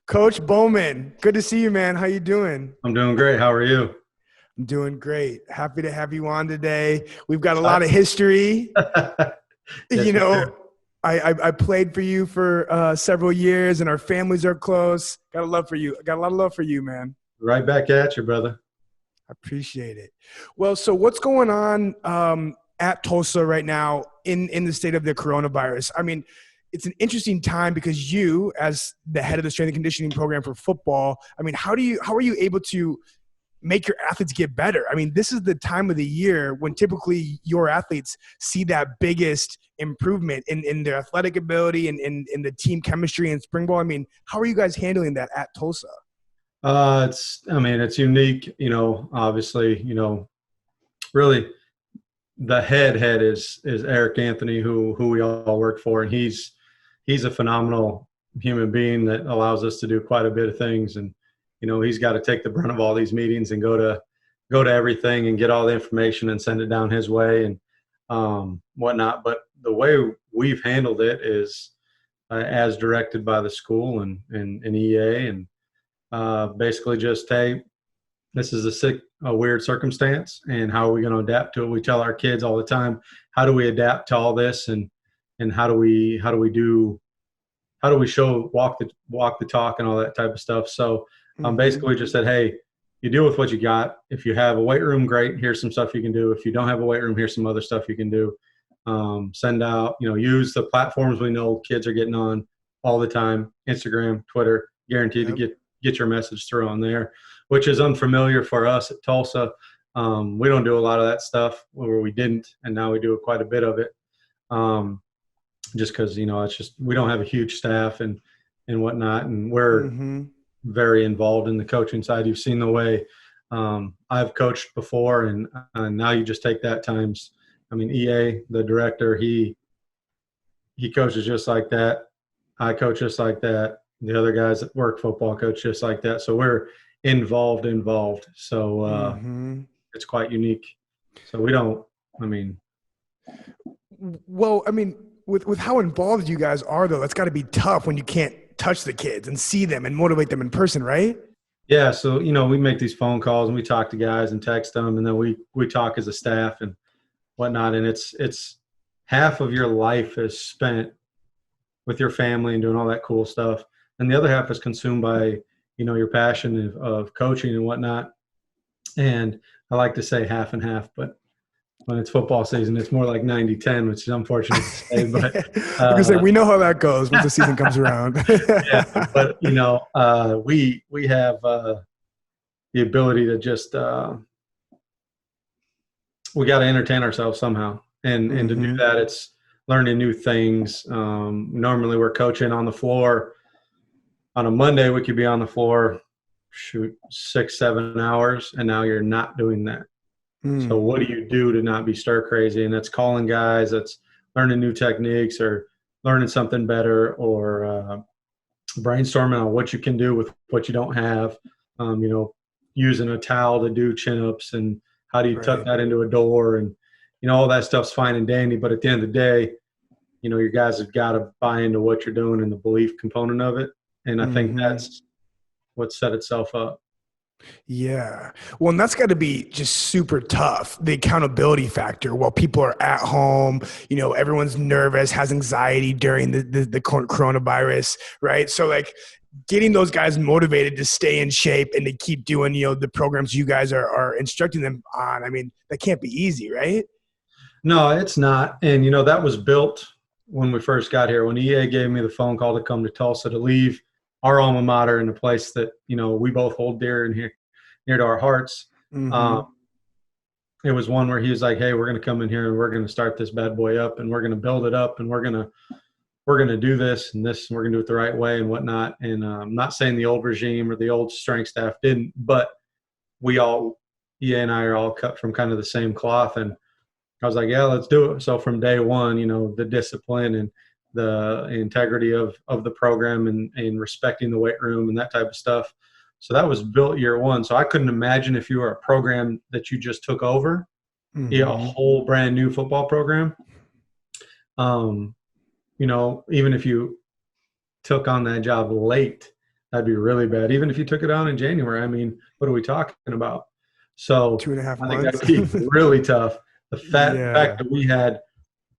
Coach Bowman, good to see you, man. How you doing? I'm doing great. How are you? I'm doing great. Happy to have you on today. We've got a lot of Excited. history. You Yes, we do. know, I played for you for several years, and our families are close. Got a love for you. Got a lot of love for you, man. Right back at you, brother. I appreciate it. Well, so what's going on at Tulsa right now in the state of the coronavirus? I mean, it's an interesting time because you, as the head of the strength and conditioning program for football, I mean, how are you able to make your athletes get better? I mean, this is the time of the year when typically your athletes see that biggest improvement in their athletic ability and in the team chemistry and spring ball. I mean, how are you guys handling that at Tulsa? it's unique, obviously, really the head is Eric Anthony, who we all work for. And he's a phenomenal human being that allows us to do quite a bit of things. And, he's got to take the brunt of all these meetings and go to everything and get all the information and send it down his way and whatnot. But the way we've handled it is as directed by the school and EA, and basically just, hey, this is a weird circumstance, and how are we going to adapt to it? We tell our kids all the time, how do we adapt to all this, and how do we show walk the talk and all that type of stuff. So basically we just said, hey, you deal with what you got. If you have a weight room, great. Here's some stuff you can do. If you don't have a weight room, here's some other stuff you can do. Send out, use the platforms we know kids are getting on all the time: Instagram, Twitter. Guaranteed to get your message through on there, which is unfamiliar for us at Tulsa. We don't do a lot of that stuff, where we didn't, and now we do quite a bit of it. Just because, it's just, we don't have a huge staff and whatnot, and we're very involved in the coaching side. You've seen the way I've coached before, and now you just take that times. I mean, EA, the director, he coaches just like that. I coach just like that. The other guys that work football coach just like that. So we're involved. So it's quite unique. So we don't, I mean. Well, I mean, with how involved you guys are, though, that's got to be tough when you can't touch the kids and see them and motivate them in person, right? Yeah. So, we make these phone calls and we talk to guys and text them, and then we talk as a staff and whatnot. And it's half of your life is spent with your family and doing all that cool stuff, and the other half is consumed by, your passion of coaching and whatnot. And I like to say half and half, but when it's football season, it's more like 90-10, which is unfortunate to say. But I'm gonna say, we know how that goes once the season comes around. yeah, but we have the ability to just we got to entertain ourselves somehow, and to do that, it's learning new things. Normally, we're coaching on the floor. On a Monday, we could be on the floor, 6-7 hours, and now you're not doing that. So what do you do to not be stir crazy? And that's calling guys, that's learning new techniques, or learning something better, or brainstorming on what you can do with what you don't have. Using a towel to do chin-ups, and how do you tuck that into a door, and all that stuff's fine and dandy. But at the end of the day, your guys have got to buy into what you're doing and the belief component of it. And I think that's what set itself up. Yeah. Well, and that's got to be just super tough, the accountability factor while people are at home, everyone's nervous, has anxiety during the coronavirus, right? So like getting those guys motivated to stay in shape and to keep doing, the programs you guys are instructing them on. I mean, that can't be easy, right? No, it's not. And, that was built when we first got here, when EA gave me the phone call to come to Tulsa, to leave our alma mater in a place that, we both hold dear and near to our hearts. It was one where he was like, hey, we're going to come in here and we're going to start this bad boy up, and we're going to build it up, and we're going to do this and this, and we're going to do it the right way and whatnot. And I'm not saying the old regime or the old strength staff didn't, but EA and I are all cut from kind of the same cloth. And I was like, yeah, let's do it. So from day one, the discipline and the integrity of the program, and respecting the weight room and that type of stuff. So that was built year one. So I couldn't imagine if you were a program that you just took over, a whole brand new football program. Even if you took on that job late, that'd be really bad. Even if you took it on in January, I mean, what are we talking about? So 2.5 I think months. that'd be really tough. The Yeah. fact that we had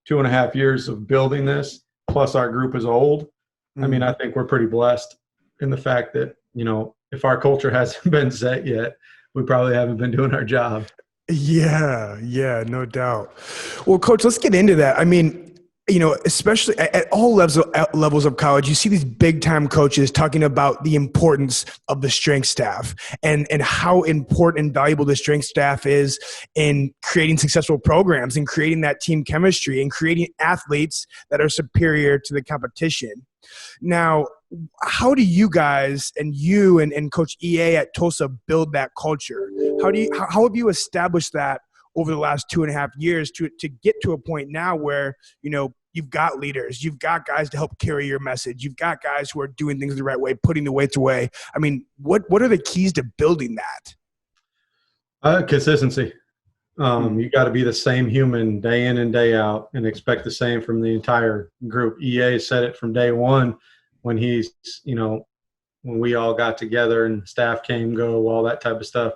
2.5 years of building this, plus our group is old. I mean, I think we're pretty blessed in the fact that, you know, if our culture hasn't been set yet, we probably haven't been doing our job. Yeah, no doubt. Well, Coach, let's get into that. I mean, you know, especially at all levels of college, you see these big time coaches talking about the importance of the strength staff and how important and valuable the strength staff is in creating successful programs and creating that team chemistry and creating athletes that are superior to the competition. Now, how do you guys and you and Coach EA at Tulsa build that culture? How have you established that over the last 2.5 years to get to a point now where, you know, you've got leaders, you've got guys to help carry your message, you've got guys who are doing things the right way, putting the weights away. I mean, what are the keys to building that? Consistency. You got to be the same human day in and day out and expect the same from the entire group. EA said it from day one when he's, you know, when we all got together and staff came, go, all that type of stuff.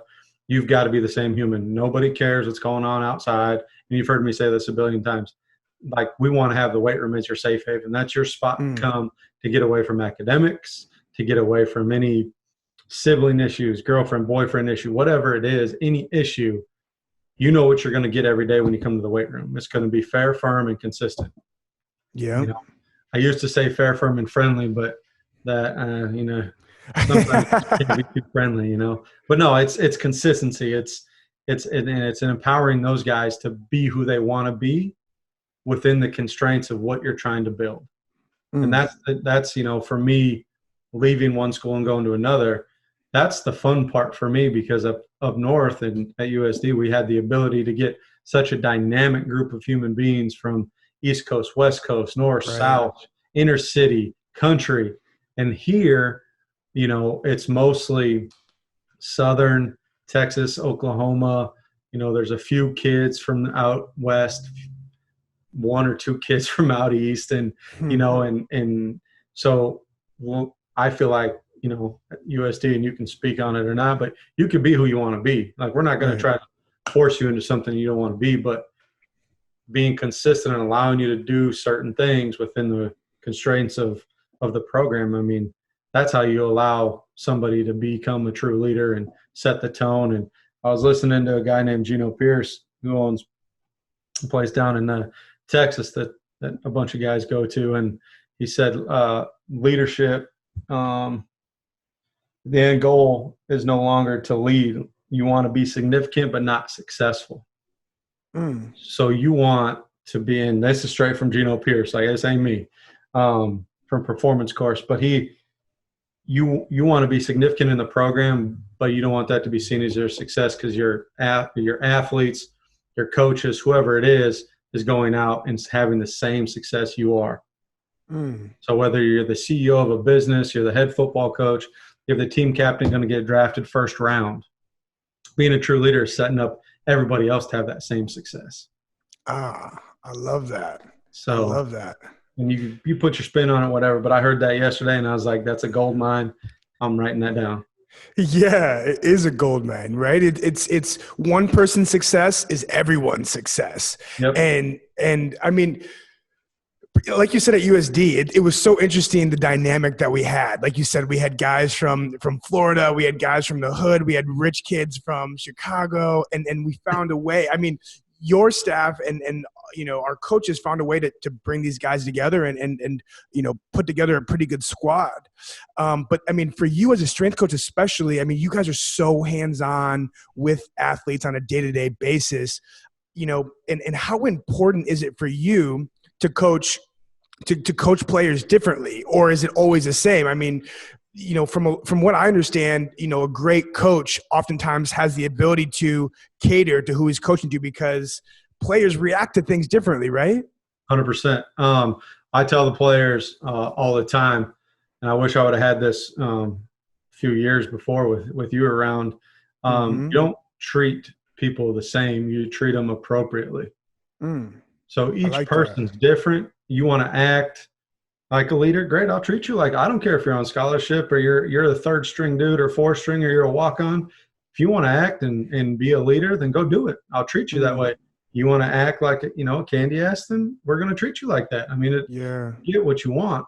You've got to be the same human. Nobody cares what's going on outside. And you've heard me say this a billion times. Like, we want to have the weight room as your safe haven. That's your spot to come to get away from academics, to get away from any sibling issues, girlfriend, boyfriend issue, whatever it is, any issue. You know what you're going to get every day when you come to the weight room. It's going to be fair, firm, and consistent. Yeah. You know, I used to say fair, firm, and friendly, but that, you know, sometimes it can be too friendly, you know. But no, it's consistency. It's empowering those guys to be who they want to be within the constraints of what you're trying to build. And that's, you know, for me, leaving one school and going to another, that's the fun part for me, because up north and at USD, we had the ability to get such a dynamic group of human beings from East Coast, West Coast, North, South, inner city, country. And here, you know, it's mostly Southern Texas, Oklahoma. You know, there's a few kids from out west, one or two kids from out east, and you know, and so, well, I feel like, you know, at USD, and you can speak on it or not, but you can be who you want to be. Like, we're not going to try to force you into something you don't want to be, but being consistent and allowing you to do certain things within the constraints of the program. I mean, that's how you allow somebody to become a true leader and set the tone. And I was listening to a guy named Gino Pierce, who owns a place down in Texas that a bunch of guys go to, and he said leadership, the end goal is no longer to lead. You want to be significant but not successful. So you want to be in, this is straight from Gino Pierce, like, this ain't me, from Performance Course, but you want to be significant in the program, but you don't want that to be seen as your success, because your athletes, your coaches, whoever it is going out and having the same success you are. So whether you're the CEO of a business, you're the head football coach, you're the team captain going to get drafted first round, being a true leader is setting up everybody else to have that same success. I love that. So I love that. And you put your spin on it, whatever. But I heard that yesterday, and I was like, that's a gold mine. I'm writing that down. Yeah, it is a gold mine, right? It's one person's success is everyone's success. Yep. And I mean, like you said at USD, it was so interesting, the dynamic that we had. Like you said, we had guys from Florida, we had guys from the hood, we had rich kids from Chicago, and we found a way. I mean, your staff and you know, our coaches found a way to bring these guys together and you know, put together a pretty good squad. But I mean, for you as a strength coach especially, I mean, you guys are so hands-on with athletes on a day-to-day basis, you know, and how important is it for you to coach players differently, or is it always the same? I mean, you know, from what I understand, you know, a great coach oftentimes has the ability to cater to who he's coaching to, because players react to things differently, right? 100%. I tell the players all the time, and I wish I would have had this a few years before with you around. You don't treat people the same; you treat them appropriately. So each person's different. You want to act like a leader, great. I'll treat you like, I don't care if you're on scholarship or you're the third string dude or fourth string or you're a walk-on. If you want to act and be a leader, then go do it. I'll treat you that way. You want to act like, a candy ass, then we're going to treat you like that. I mean, you get what you want.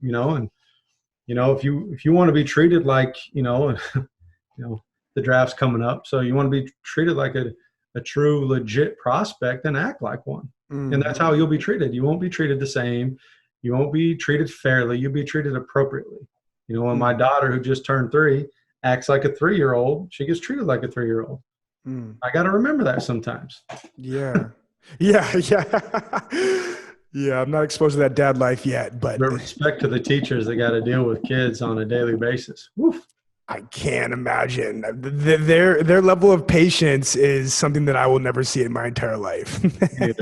If you want to be treated like, the draft's coming up, so you want to be treated like a true legit prospect, then act like one. And that's how you'll be treated. You won't be treated the same. You won't be treated fairly. You'll be treated appropriately. When my daughter, who just turned 3, acts like a 3-year-old, she gets treated like a 3-year-old. I got to remember that sometimes. Yeah. I'm not exposed to that dad life yet, but respect to the teachers that got to deal with kids on a daily basis. Woof. I can't imagine. Their level of patience is something that I will never see in my entire life. I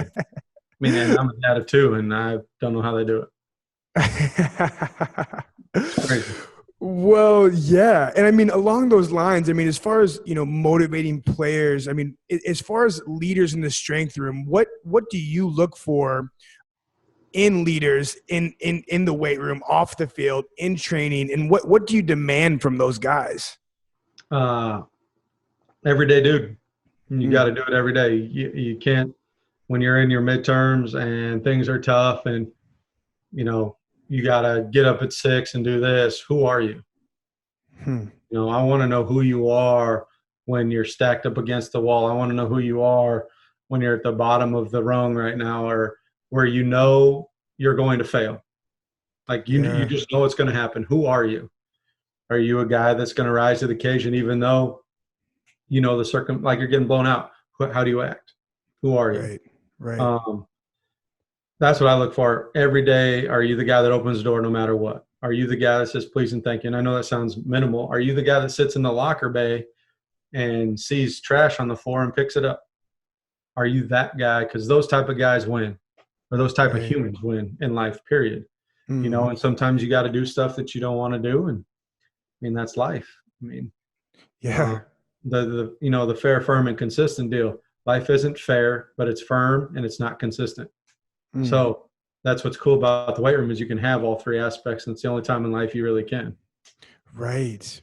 mean, and I'm a dad of 2, and I don't know how they do it. It's crazy. Well, yeah. And I mean, along those lines, I mean, as far as, motivating players, I mean, as far as leaders in the strength room, what do you look for in leaders in the weight room, off the field, in training? And what do you demand from those guys? Everyday dude. You got to do it every day. You can't, when you're in your midterms and things are tough and, you got to get up at 6 and do this. Who are you? I want to know who you are when you're stacked up against the wall. I want to know who you are when you're at the bottom of the rung right now, or where you're going to fail. Like you just know it's going to happen. Who are you? Are you a guy that's going to rise to the occasion even though like you're getting blown out? How do you act? Who are you? Right. That's what I look for every day. Are you the guy that opens the door no matter what? Are you the guy that says please and thank you? And I know that sounds minimal. Are you the guy that sits in the locker bay and sees trash on the floor and picks it up? Are you that guy? Because those type of guys win, or those type of humans win in life, period. And sometimes you got to do stuff that you don't want to do. And I mean, that's life. I mean, the fair, firm, and consistent deal. Life isn't fair, but it's firm and it's not consistent. So that's what's cool about the weight room, is you can have all 3 aspects, and it's the only time in life you really can. Right.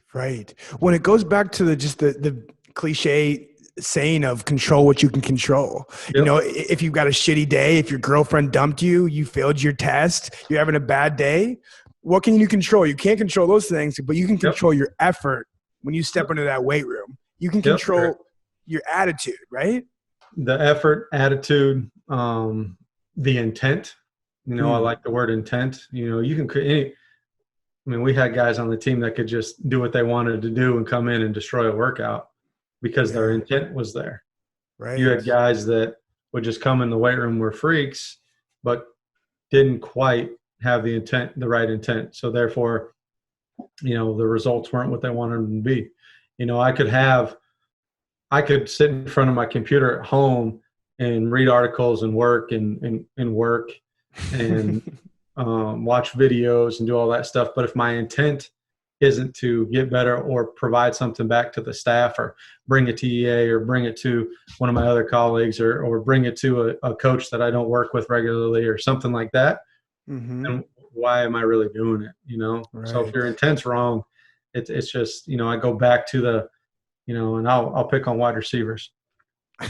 When it goes back to the cliche saying of control what you can control. Yep. If you've got a shitty day, if your girlfriend dumped you, you failed your test, you're having a bad day, what can you control? You can't control those things, but you can control your effort when you step into that weight room. You can control your attitude, right? The effort, attitude, the intent. I like the word intent. You can create. I mean, we had guys on the team that could just do what they wanted to do and come in and destroy a workout because their intent was there. Right. You had guys that would just come in the weight room, were freaks, but didn't quite have the right intent. So therefore, the results weren't what they wanted them to be. I could sit in front of my computer at home and read articles and work and work and watch videos and do all that stuff. But if my intent isn't to get better or provide something back to the staff or bring it to EA or bring it to one of my other colleagues or bring it to a coach that I don't work with regularly or something like that, then why am I really doing it? Right. So if your intent's wrong, it's just, I go back to the, and I'll pick on wide receivers.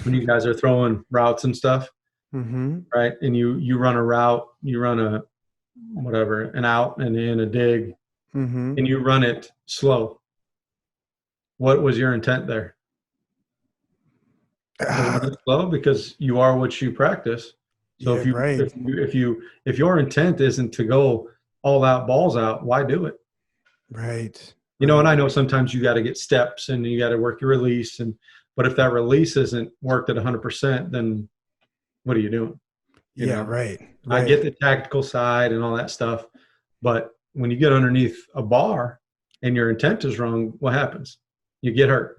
When you guys are throwing routes and stuff, right? And you run a route, you run an out and in a dig, and you run it slow. What was your intent there? Run it slow because you are what you practice. So if your intent isn't to go all out, balls out, why do it? Right. And I know sometimes you got to get steps and you got to work your release, but if that release isn't worked at 100%, then what are you doing? Right. I get the tactical side and all that stuff, but when you get underneath a bar and your intent is wrong, what happens? You get hurt.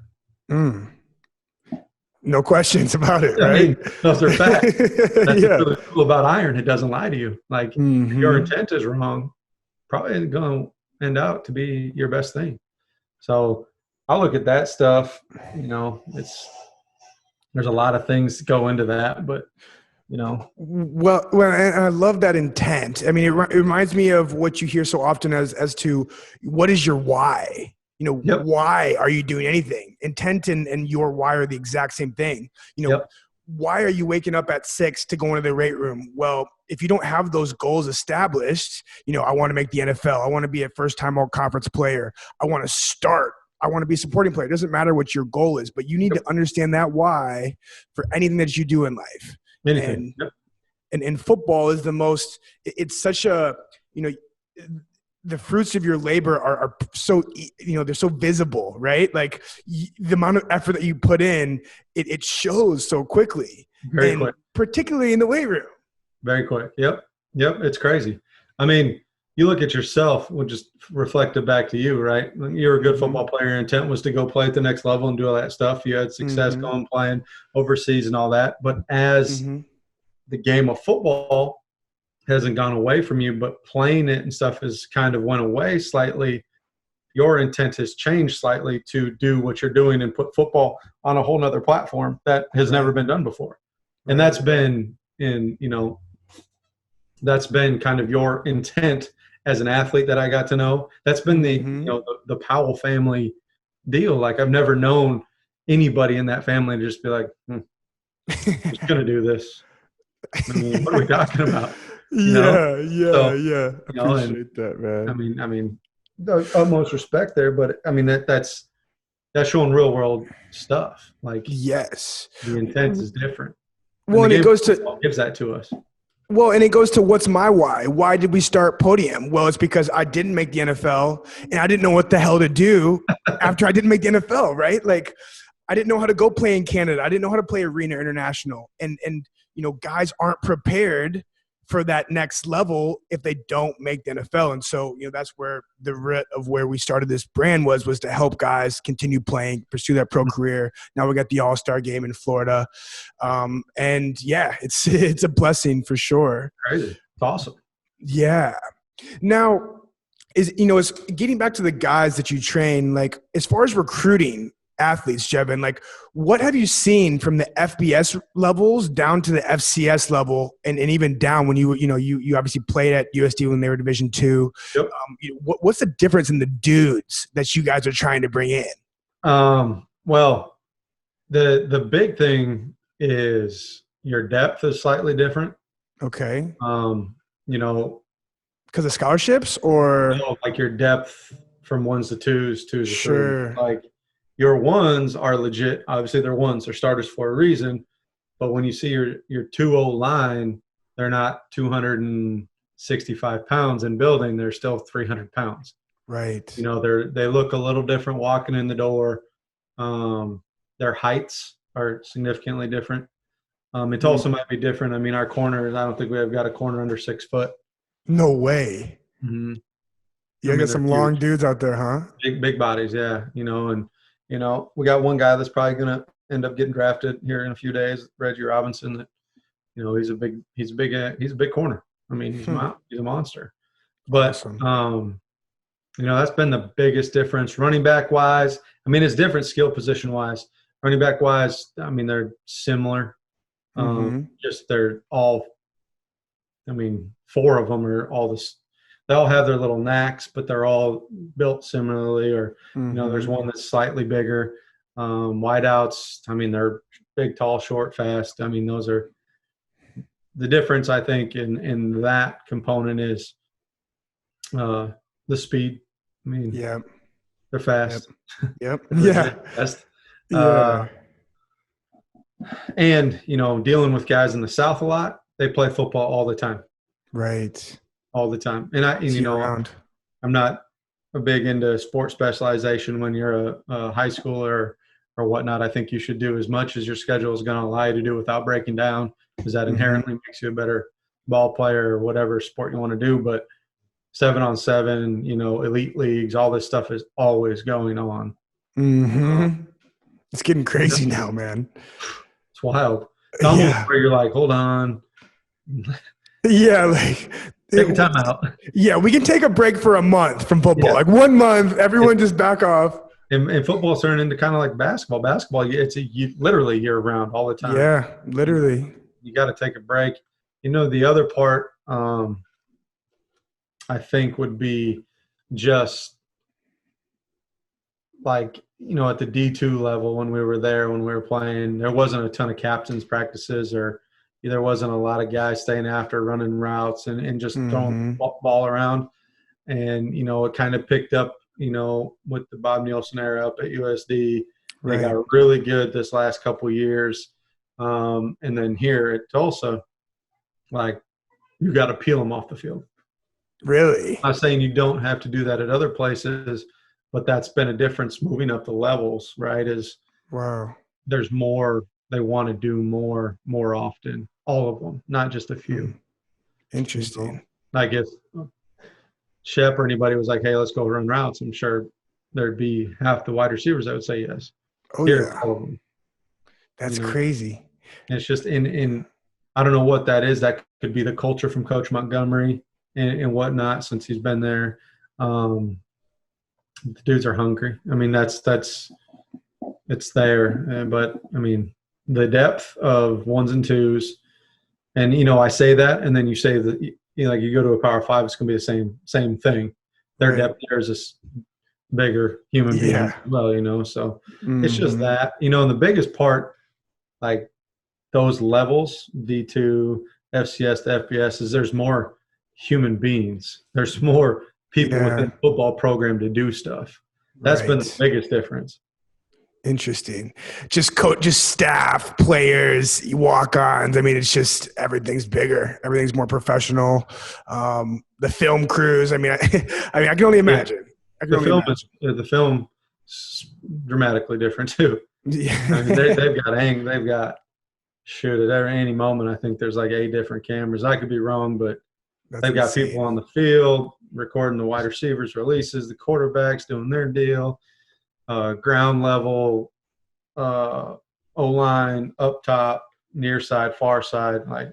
No questions about it, right? I mean, those are facts. That's what's really cool about iron. It doesn't lie to you. Like if your intent is wrong, probably isn't going to end out to be your best thing. So I look at that stuff, there's a lot of things that go into that, but Well, and I love that intent. I mean, it reminds me of what you hear so often as to what is your why? Yep. Why are you doing anything? Intent and your why are the exact same thing. Yep. Why are you waking up at 6 to go into the weight room? Well, if you don't have those goals established, I want to make the NFL. I want to be a first-time all-conference player. I want to start. I want to be a supporting player. It doesn't matter what your goal is, but you need to understand that why for anything that you do in life. Anything. And football is the most – it's such a the fruits of your labor are so, they're so visible, right? Like the amount of effort that you put in, it shows so quickly. Very quick. Particularly in the weight room. Very quick. Yep. It's crazy. I mean, you look at yourself, we'll just reflect it back to you, right? You're a good football player. Your intent was to go play at the next level and do all that stuff. You had success going playing overseas and all that. But as the game of football hasn't gone away from you, but playing it and stuff has kind of went away slightly, your intent has changed slightly to do what you're doing and put football on a whole nother platform that has never been done before. And that's been that's been kind of your intent as an athlete that I got to know. That's been the Powell family deal. Like I've never known anybody in that family to just be like, just going to do this. I mean, what are we talking about? Yeah. Appreciate that, man. I mean, the utmost respect there, but I mean that's showing real world stuff. Like, yes, the intent is different. Well, and it gives that to us. Well, and it goes to what's my why? Why did we start Podium? Well, it's because I didn't make the NFL and I didn't know what the hell to do after I didn't make the NFL, right? Like I didn't know how to go play in Canada. I didn't know how to play arena international. And guys aren't prepared for that next level if they don't make the NFL. And so, that's where the root of where we started this brand was to help guys continue playing, pursue that pro career. Now we got the All-Star game in Florida. And yeah, it's a blessing for sure. Crazy. It's awesome. Yeah. Now is getting back to the guys that you train, like as far as recruiting athletes, Jevon, like what have you seen from the FBS levels down to the FCS level and even down when you obviously played at USD when they were Division II. Yep. What's the difference in the dudes that you guys are trying to bring in? Well, the big thing is your depth is slightly different. Okay. Because of scholarships or like your depth from ones to twos to sure. Threes. Like your ones are legit. Obviously, they're ones. They're starters for a reason. But when you see your 2-0 line, they're not 265 pounds in building. They're still 300 pounds. Right. They look a little different walking in the door. Their heights are significantly different. It also might be different. I mean, our corners, I don't think we have got a corner under 6 foot. No way. Mm-hmm. You got some long dudes out there, huh? Big bodies, yeah. We got one guy that's probably going to end up getting drafted here in a few days, Reggie Robinson. That, he's a big corner. I mean, he's a monster. But awesome. That's been the biggest difference. Running back wise, I mean, it's different skill position wise. Running back wise, I mean, they're similar. Just they're all. I mean, 4 of them are all this. They all have their little knacks, but they're all built similarly. Or there's one that's slightly bigger. Wideouts, I mean, they're big, tall, short, fast. I mean, those are the difference. I think in that component is the speed. I mean, yeah, they're fast. Yep. Yeah. Fast. Yeah. And dealing with guys in the South a lot. They play football all the time. Right. All the time. And I'm not a big into sport specialization when you're a high schooler or whatnot. I think you should do as much as your schedule is going to allow you to do without breaking down, because that inherently makes you a better ball player or whatever sport you want to do. But 7-on-7, elite leagues, all this stuff is always going on. It's getting crazy now, man. It's wild. It's almost where you're like, hold on. Yeah, like take a time out. Yeah, we can take a break for a month from football. Yeah. Like 1 month, everyone just back off. And football's turning into kind of like basketball. Basketball, it's literally year round all the time. Yeah, literally. you got to take a break. The other part, I think, would be just like, at the D2 level, when we were there, when we were playing, there wasn't a ton of captains practices, or there wasn't a lot of guys staying after running routes and just throwing the ball around. And, it kind of picked up, with the Bob Nielsen era up at USD. They got really good this last couple of years. And then here at Tulsa, like, you got to peel them off the field. Really? I'm not saying you don't have to do that at other places, but that's been a difference moving up the levels, right? There's more, they want to do more often, all of them, not just a few. Interesting. I guess Shep or anybody was like, hey, let's go run routes, I'm sure there'd be half the wide receivers that would say yes. Oh, Here, yeah. all of them. That's crazy. And it's just in I don't know what that is. That could be the culture from Coach Montgomery and whatnot, since he's been there. The dudes are hungry. I mean, it's there. But, I mean, the depth of ones and twos, and, I say that, and then you say that, like, you go to a Power 5, it's going to be the same thing. Their depth there is this bigger human being as well, so it's just that, and the biggest part, like, those levels, D2, FCS to FBS, is there's more human beings. There's more people within the football program to do stuff. That's been the biggest difference. Interesting. Just staff, players, walk-ons. I mean, it's just everything's bigger. Everything's more professional. The film crews. I mean, I can only imagine. The film is dramatically different too. Yeah. I mean, they've got shoot, at any moment, I think there's like 8 different cameras. I could be wrong, but they've got people on the field recording the wide receivers' releases, the quarterbacks doing their deal, ground level, O-line, up top, near side, far side. Like,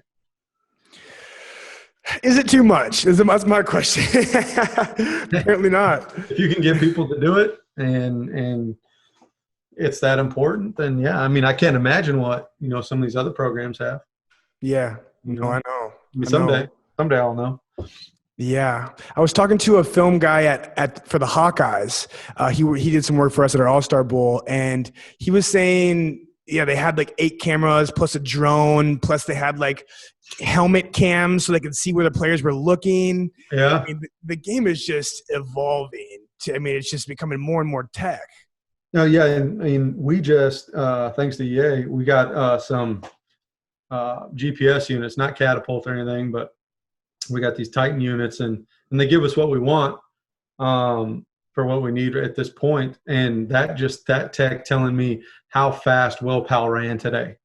is it too much? That's my question. Apparently not. If you can get people to do it and it's that important, then yeah. I mean, I can't imagine what, some of these other programs have. Yeah. I know. I mean, someday I'll know. Yeah. I was talking to a film guy for the Hawkeyes. He did some work for us at our All-Star Bowl, and he was saying, they had like 8 cameras plus a drone, plus they had like helmet cams so they could see where the players were looking. Yeah. I mean, the game is just evolving. It's just becoming more and more tech. No, yeah, and I mean, we just thanks to EA, we got some GPS units, not Catapult or anything, but we got these Titan units, and they give us what we want for what we need at this point. And that tech telling me how fast Will Powell ran today.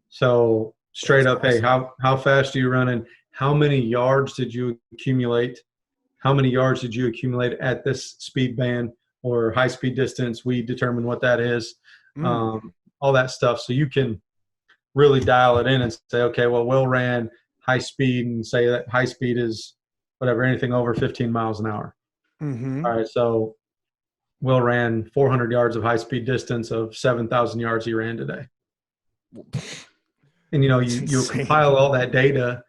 So straight up, awesome. Hey, how fast are you running? How many yards did you accumulate? How many yards did you accumulate at this speed band or high speed distance? We determine what that is, all that stuff. So you can really dial it in and say, okay, well, Will ran high speed, and say that high speed is whatever, anything over 15 miles an hour. All right. So Will ran 400 yards of high speed distance of 7,000 yards he ran today. And, you compile all that data,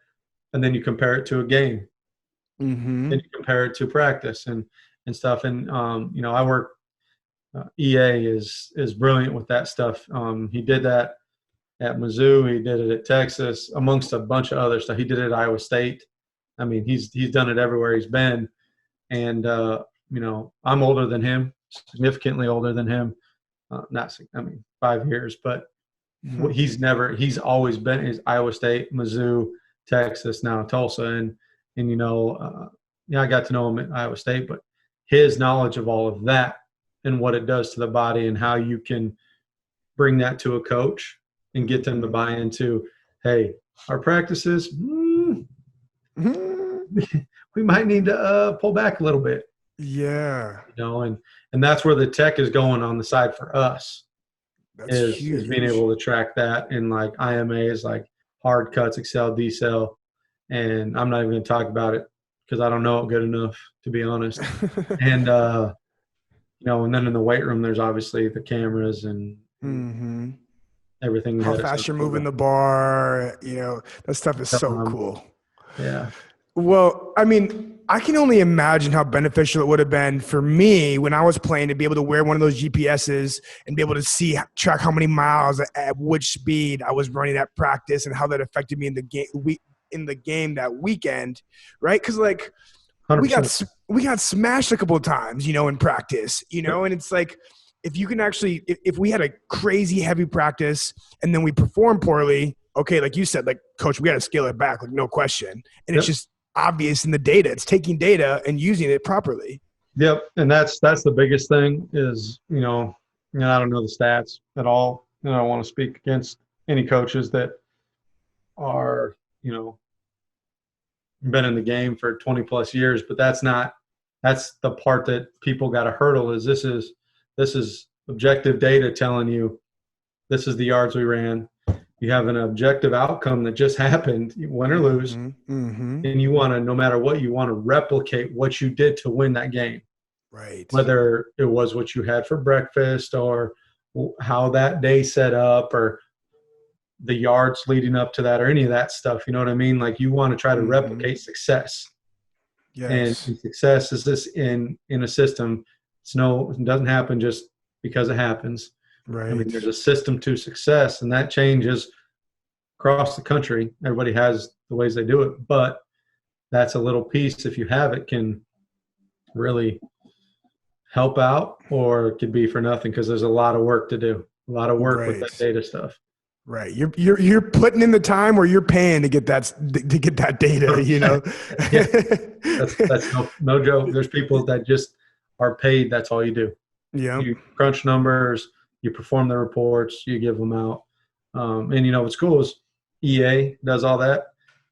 and then you compare it to a game. Then you compare it to practice and stuff. And, I work, EA is brilliant with that stuff. He did that at Mizzou. He did it at Texas, amongst a bunch of other stuff. He did it at Iowa State. I mean, he's done it everywhere he's been. And, I'm older than him, significantly older than him. 5 years, but he's always been is Iowa State, Mizzou, Texas, now Tulsa. And I got to know him at Iowa State, but his knowledge of all of that and what it does to the body and how you can bring that to a coach and get them to buy into, hey, our practices, we might need to pull back a little bit. Yeah. And that's where the tech is going on the side for us. That's is being able to track that in like IMAs, like hard cuts, Excel, decel. And I'm not even going to talk about it because I don't know it good enough, to be honest. And, and then in the weight room, there's obviously the cameras and everything. how fast you're moving the bar, that stuff is so cool. Yeah. Well, I mean, I can only imagine how beneficial it would have been for me when I was playing to be able to wear one of those GPSs and be able to track how many miles at which speed I was running at practice and how that affected me in the game that weekend, right? Because like 100%. we got smashed a couple of times, in practice, and it's like if you can actually if we had a crazy heavy practice and then we perform poorly, okay, like you said, like coach, we got to scale it back, like no question, and it's just obvious in the data. It's taking data and using it properly. Yep, and that's the biggest thing is, I don't know the stats at all, and I don't want to speak against any coaches that are, been in the game for 20 plus years, but that's the part that people got to hurdle is this is objective data telling you this is the yards we ran. You have an objective outcome that just happened, win or lose, and you want to, no matter what, you want to replicate what you did to win that game. Right. Whether it was what you had for breakfast or how that day set up or the yards leading up to that or any of that stuff. You know what I mean? Like you want to try to replicate success. Yes. And success is this in a system. It doesn't happen just because it happens. Right. I mean, there's a system to success, and that changes across the country. Everybody has the ways they do it, but that's a little piece, if you have it, can really help out, or it could be for nothing because there's a lot of work to do, a lot of work with that data stuff. Right. You're putting in the time or you're paying to get that data, Yeah. That's no joke. There's people that just are paid. That's all you do. Yeah. You crunch numbers, you perform the reports, you give them out. And what's cool is EA does all that.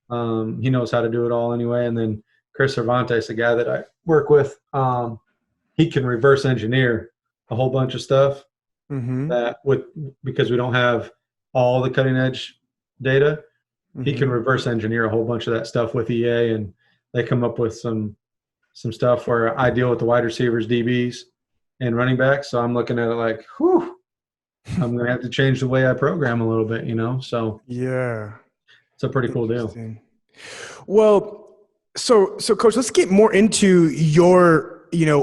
He knows how to do it all anyway. And then Chris Cervantes, the guy that I work with, he can reverse engineer a whole bunch of stuff because we don't have all the cutting edge data. He can reverse engineer a whole bunch of that stuff with EA, and they come up with some stuff where I deal with the wide receivers, DBs, and running backs. So I'm looking at it like, whew, I'm going to have to change the way I program a little bit, So yeah, it's a pretty cool deal. Well, so coach, let's get more into your,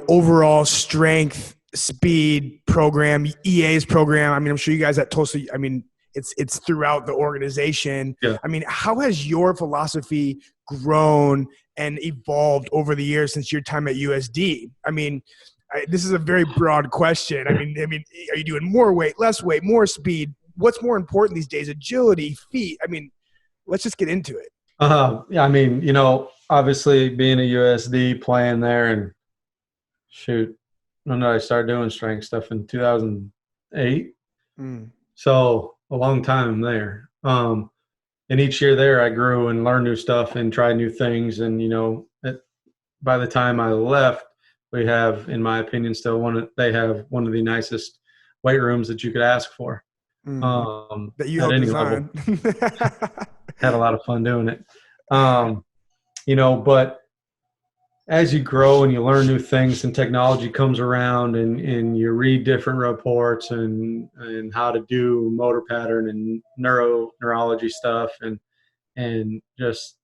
overall strength, speed program, EA's program. I mean, I'm sure you guys at Tulsa, I mean, it's throughout the organization. Yeah. I mean, how has your philosophy grown and evolved over the years since your time at USD? I mean, this is a very broad question. I mean, are you doing more weight, less weight, more speed? What's more important these days? Agility, feet? I mean, let's just get into it. Yeah, I mean, obviously being a USD playing there and shoot, I started doing strength stuff in 2008. So a long time there. And each year there I grew and learned new stuff and tried new things. And, by the time I left, we have, in my opinion, they have one of the nicest weight rooms that you could ask for. That you helped design. Had a lot of fun doing it. But as you grow and you learn new things and technology comes around and you read different reports and how to do motor pattern and neurology stuff and just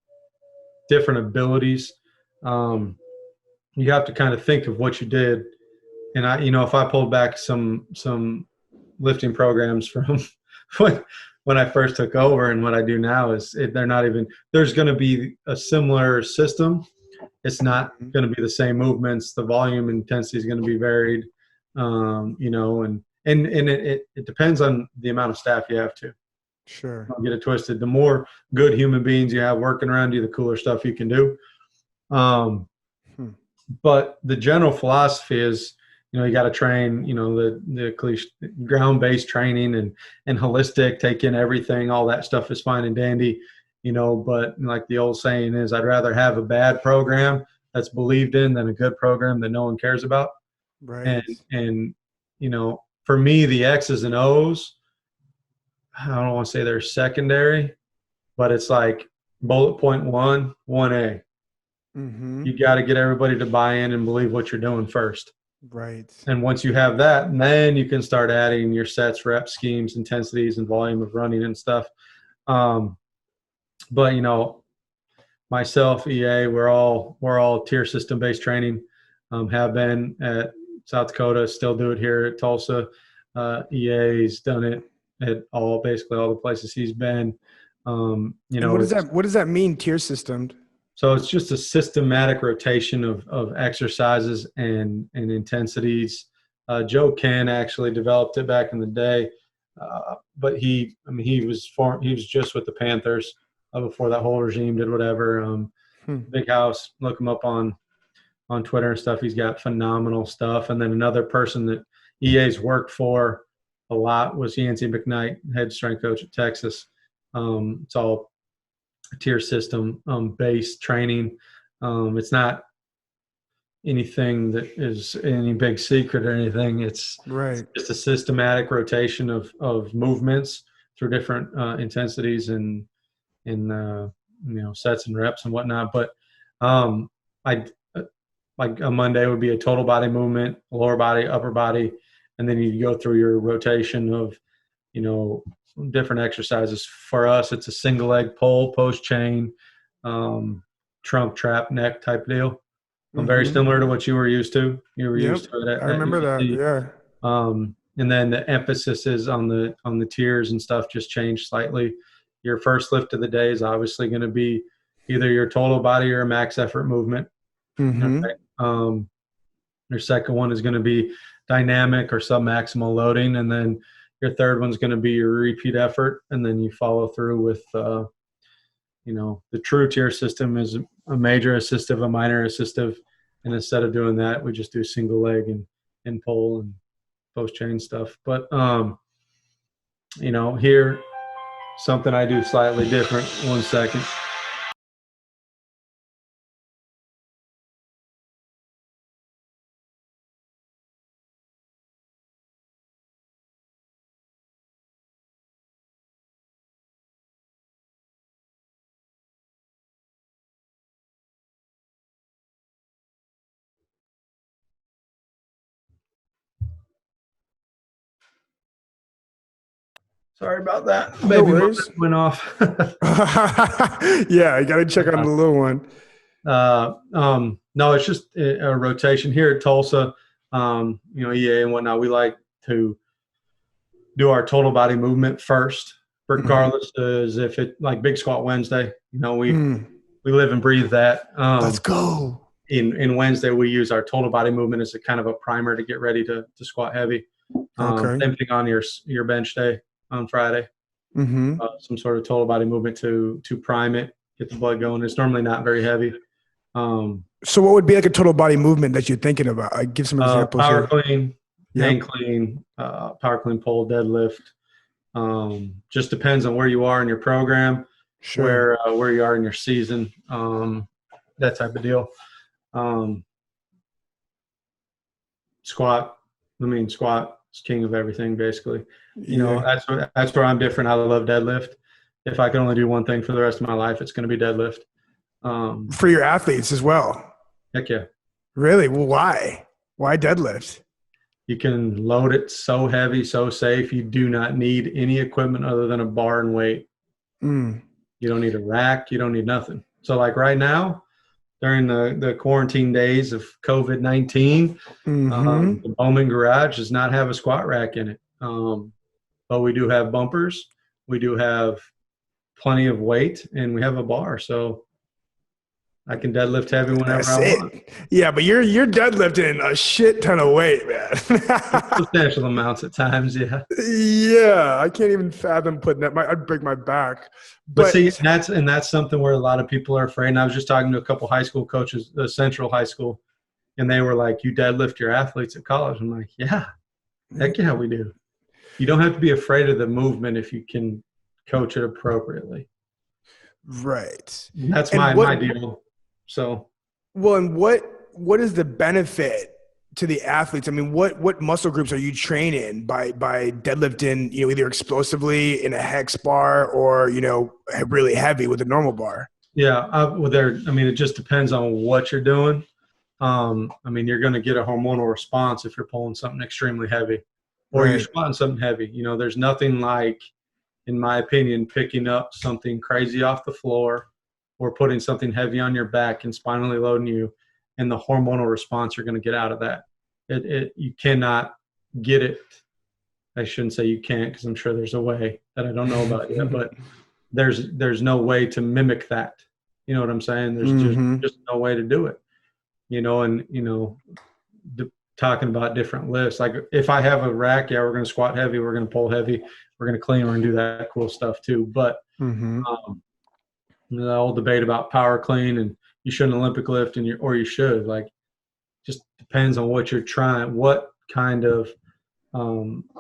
different abilities, you have to kind of think of what you did. And if I pulled back some lifting programs from when I first took over and what I do now they're not even, there's going to be a similar system. It's not going to be the same movements. The volume and intensity is going to be varied, and it depends on the amount of staff you have to. Sure. Don't get it twisted. The more good human beings you have working around you, the cooler stuff you can do. But the general philosophy is, you got to train, the cliche ground-based training and holistic, take in everything. All that stuff is fine and dandy, but like the old saying is, I'd rather have a bad program that's believed in than a good program that no one cares about. Right. And for me, the X's and O's, I don't want to say they're secondary, but it's like bullet point 1A. You got to get everybody to buy in and believe what you're doing first. Right. And once you have that, then you can start adding your sets, reps, schemes, intensities, and volume of running and stuff. But myself, EA, we're all tier system based training. Have been at South Dakota, still do it here at Tulsa. EA's done it at basically all the places he's been. And what does that mean, tier systemed? So it's just a systematic rotation of exercises and intensities. Joe Ken actually developed it back in the day, but he was just with the Panthers before that whole regime did whatever. Big House, look him up on Twitter and stuff. He's got phenomenal stuff. And then another person that EA's worked for a lot was Yancey McKnight, head strength coach at Texas. It's all tier system based training. It's not anything that is any big secret or anything. It's just a systematic rotation of movements through different intensities and sets and reps and whatnot. But like a Monday would be a total body movement, lower body, upper body, and then you go through your rotation of different exercises. For us, it's a single leg pull, post chain, trunk trap, neck type deal. Very similar to what you were used to. You were used to it. I remember that. Yeah. And then the emphasis is on the tiers and stuff just changed slightly. Your first lift of the day is obviously going to be either your total body or a max effort movement. Okay. Your second one is going to be dynamic or sub-maximal loading, and then your third one's going to be your repeat effort, and then you follow through with, the true tier system is a major assistive, a minor assistive, and instead of doing that, we just do single leg and pull and post chain stuff. But here, something I do slightly different. 1 second. Sorry about that. No worries. Went off. Yeah, I got to check on the little one. No, it's just a rotation here at Tulsa. EA and whatnot. We like to do our total body movement first, regardless as if it like Big Squat Wednesday. We live and breathe that. Let's go. In Wednesday, we use our total body movement as a kind of a primer to get ready to squat heavy. Same thing on your bench day on Friday. Some sort of total body movement to prime it, get the blood going. It's normally not very heavy. So what would be like a total body movement that you're thinking about? I give some examples. Power clean, hang clean, power clean pull, deadlift. Just depends on where you are in your program, where you are in your season, that type of deal. Squat is king of everything, basically. That's where I'm different. I love deadlift. If I can only do one thing for the rest of my life, it's going to be deadlift. For your athletes as well. Heck yeah. Really? Well, why? Why deadlift? You can load it so heavy, so safe. You do not need any equipment other than a bar and weight. You don't need a rack. You don't need nothing. So like right now, during the quarantine days of COVID-19, the Bowman garage does not have a squat rack in it. But we do have bumpers. We do have plenty of weight, and we have a bar. So I can deadlift heavy whenever I want. Yeah, but you're deadlifting a shit ton of weight, man. Substantial amounts at times, yeah. Yeah, I can't even fathom putting that. I'd break my back. But see, that's something where a lot of people are afraid. And I was just talking to a couple high school coaches, Central High School, and they were like, "You deadlift your athletes at college?" I'm like, "Yeah, heck yeah, we do." You don't have to be afraid of the movement if you can coach it appropriately. Right. And that's my deal. So, well, and what is the benefit to the athletes? I mean, what muscle groups are you training by deadlifting, either explosively in a hex bar or, really heavy with a normal bar? Yeah. It just depends on what you're doing. I mean, you're going to get a hormonal response if you're pulling something extremely heavy or you're Right. squatting something heavy. You know, there's nothing like, in my opinion, picking up something crazy off the floor or putting something heavy on your back and spinally loading you, and the hormonal response you're going to get out of that. You cannot get it. I shouldn't say you can't, because I'm sure there's a way that I don't know about yet, but there's no way to mimic that. You know what I'm saying? There's just no way to do it. You know, and, you know, talking about different lifts. Like if I have a rack, yeah, we're going to squat heavy, we're going to pull heavy, we're going to clean, we're going to do that cool stuff too. But the old debate about power clean and you shouldn't Olympic lift or you should, like, just depends on what you're trying, what kind of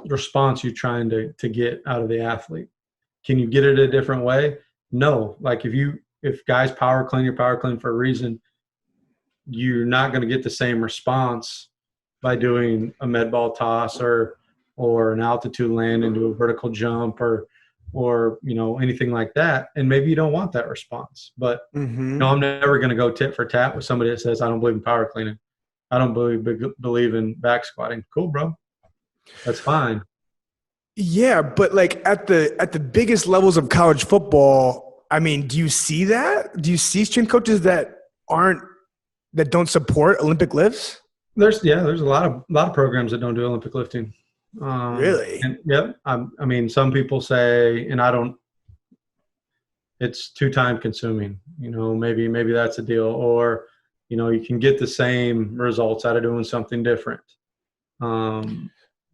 response you're trying to get out of the athlete. Can you get it a different way? No. Like if guys power clean, you're power clean for a reason. You're not going to get the same response by doing a med ball toss or an altitude land into a vertical jump or you know, anything like that. And maybe you don't want that response. But you know, I'm never going to go tit for tat with somebody that says I don't believe in power cleaning, I don't believe in back squatting. Cool, bro. That's fine. Yeah, but like at the biggest levels of college football, I mean, do you see that? Do you see strength coaches that don't support Olympic lifts? There's a lot of programs that don't do Olympic lifting. Really? And, yep. I mean, some people say, and I don't. It's too time consuming. You know, maybe that's a deal, or you know, you can get the same results out of doing something different.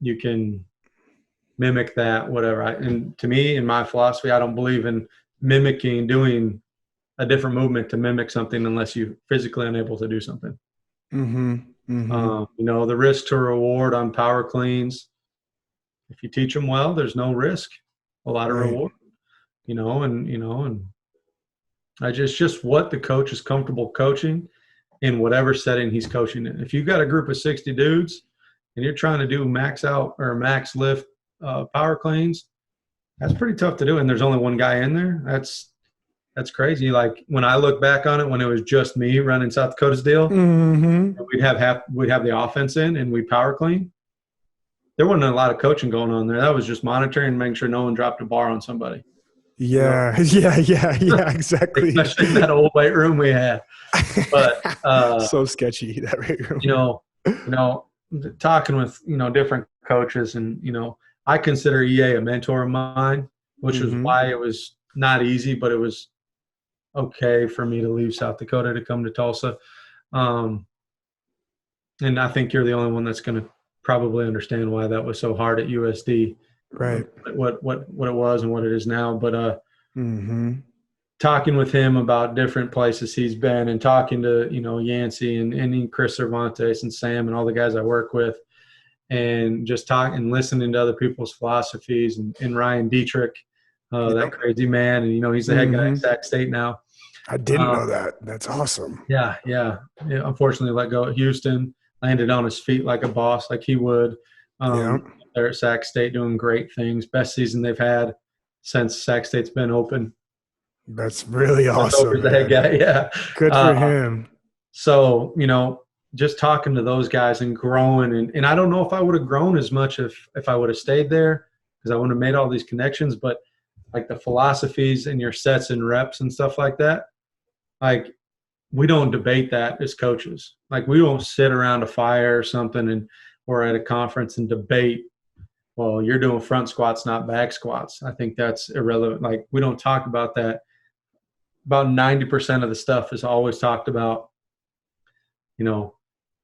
You can mimic that, whatever. And to me, in my philosophy, I don't believe in doing a different movement to mimic something unless you're physically unable to do something. You know, the risk to reward on power cleans, if you teach them well, there's no risk, a lot of reward, and I just what the coach is comfortable coaching in whatever setting he's coaching in. If you've got a group of 60 dudes and you're trying to do max out or max lift power cleans, that's pretty tough to do. And there's only one guy in there. That's crazy. Like when I look back on it, when it was just me running South Dakota's deal, we'd have the offense in and we'd power clean. There wasn't a lot of coaching going on there. That was just monitoring and making sure no one dropped a bar on somebody. Yeah, you know? yeah, exactly. Especially in that old weight room we had. But so sketchy, that weight room. You know, talking with, you know, different coaches, and, you know, I consider EA a mentor of mine, which is why it was not easy, but it was okay for me to leave South Dakota to come to Tulsa. And I think you're the only one that's going to probably understand why that was so hard at USD, right? What it was and what it is now. But talking with him about different places he's been, and talking to, you know, Yancey and Chris Cervantes and Sam and all the guys I work with, and just talking and listening to other people's philosophies, and Ryan Dietrich, that crazy man, and, you know, he's the head guy at Sac State now. I didn't know that. That's awesome. Yeah. Unfortunately, let go at Houston. Landed on his feet like a boss, like he would. They're at Sac State doing great things. Best season they've had since Sac State's been open. That's really awesome. The head guy, yeah. Good for him. So, you know, just talking to those guys and growing, and I don't know if I would have grown as much if I would have stayed there, because I wouldn't have made all these connections. But like the philosophies and your sets and reps and stuff like that, like, we don't debate that as coaches. Like, we won't sit around a fire or something or at a conference and debate, well, you're doing front squats, not back squats. I think that's irrelevant. Like, we don't talk about that. About 90% of the stuff is always talked about, you know,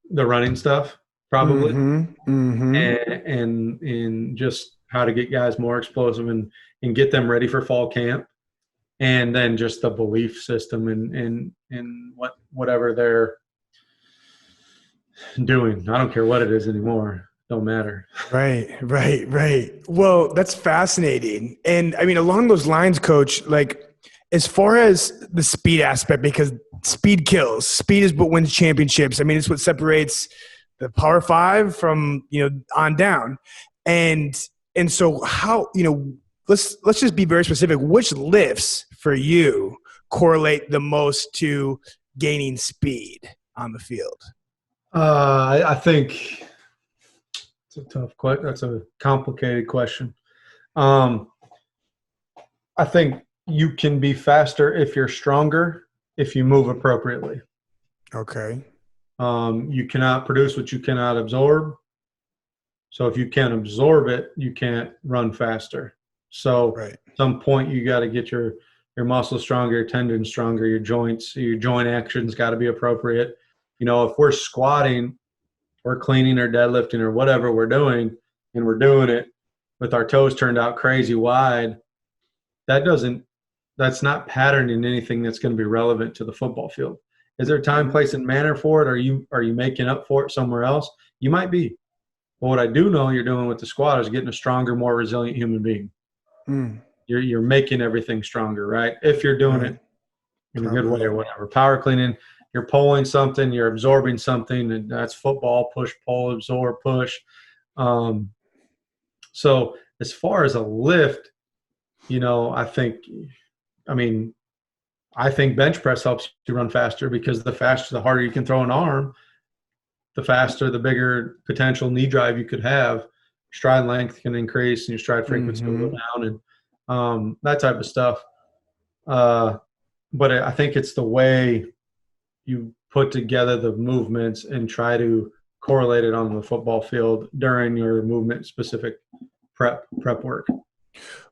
the running stuff, probably, and just how to get guys more explosive and get them ready for fall camp. And then just the belief system and whatever they're doing. I don't care what it is anymore. Don't matter. Right. Well, that's fascinating. And I mean, along those lines, Coach, like, as far as the speed aspect, because speed kills. Speed is what wins championships. I mean, it's what separates the Power Five from, you know, on down. And so how, you know, let's just be very specific. Which lifts for you correlate the most to gaining speed on the field? I think it's a tough question. That's a complicated question. Um, I think you can be faster if you're stronger, if you move appropriately. Okay. You cannot produce what you cannot absorb. So if you can't absorb it, you can't run faster. So Right. at some point you got to get your muscles stronger, your tendons stronger, your joint actions got to be appropriate. If we're squatting, we're cleaning or deadlifting or whatever we're doing, and we're doing it with our toes turned out crazy wide, that's not patterning anything that's going to be relevant to the football field. Is there time, place, and manner for it? Are you making up for it somewhere else? You might be. But what I do know you're doing with the squat is getting a stronger, more resilient human being. Mm. You're making everything stronger, right? If you're doing it in a good way or whatever. Power cleaning, you're pulling something, you're absorbing something, and that's football, push, pull, absorb, push. So as far as a lift, I think bench press helps you run faster because the harder you can throw an arm, the faster, the bigger potential knee drive you could have. Stride length can increase and your stride frequency will go down and that type of stuff. But I think it's the way you put together the movements and try to correlate it on the football field during your movement specific prep work.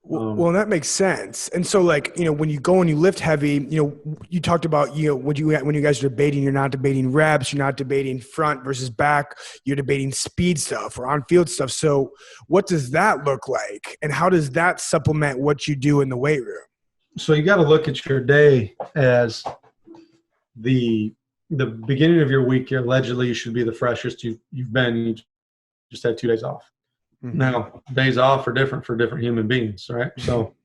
Well, that makes sense. And so, when you go and you lift heavy, you talked about, when you guys are debating, you're not debating reps, you're not debating front versus back, you're debating speed stuff or on-field stuff. So what does that look like? And how does that supplement what you do in the weight room? So you got to look at your day as the beginning of your week. Allegedly, you should be the freshest you've been. You just had 2 days off. Now, days off are different for different human beings, right? So,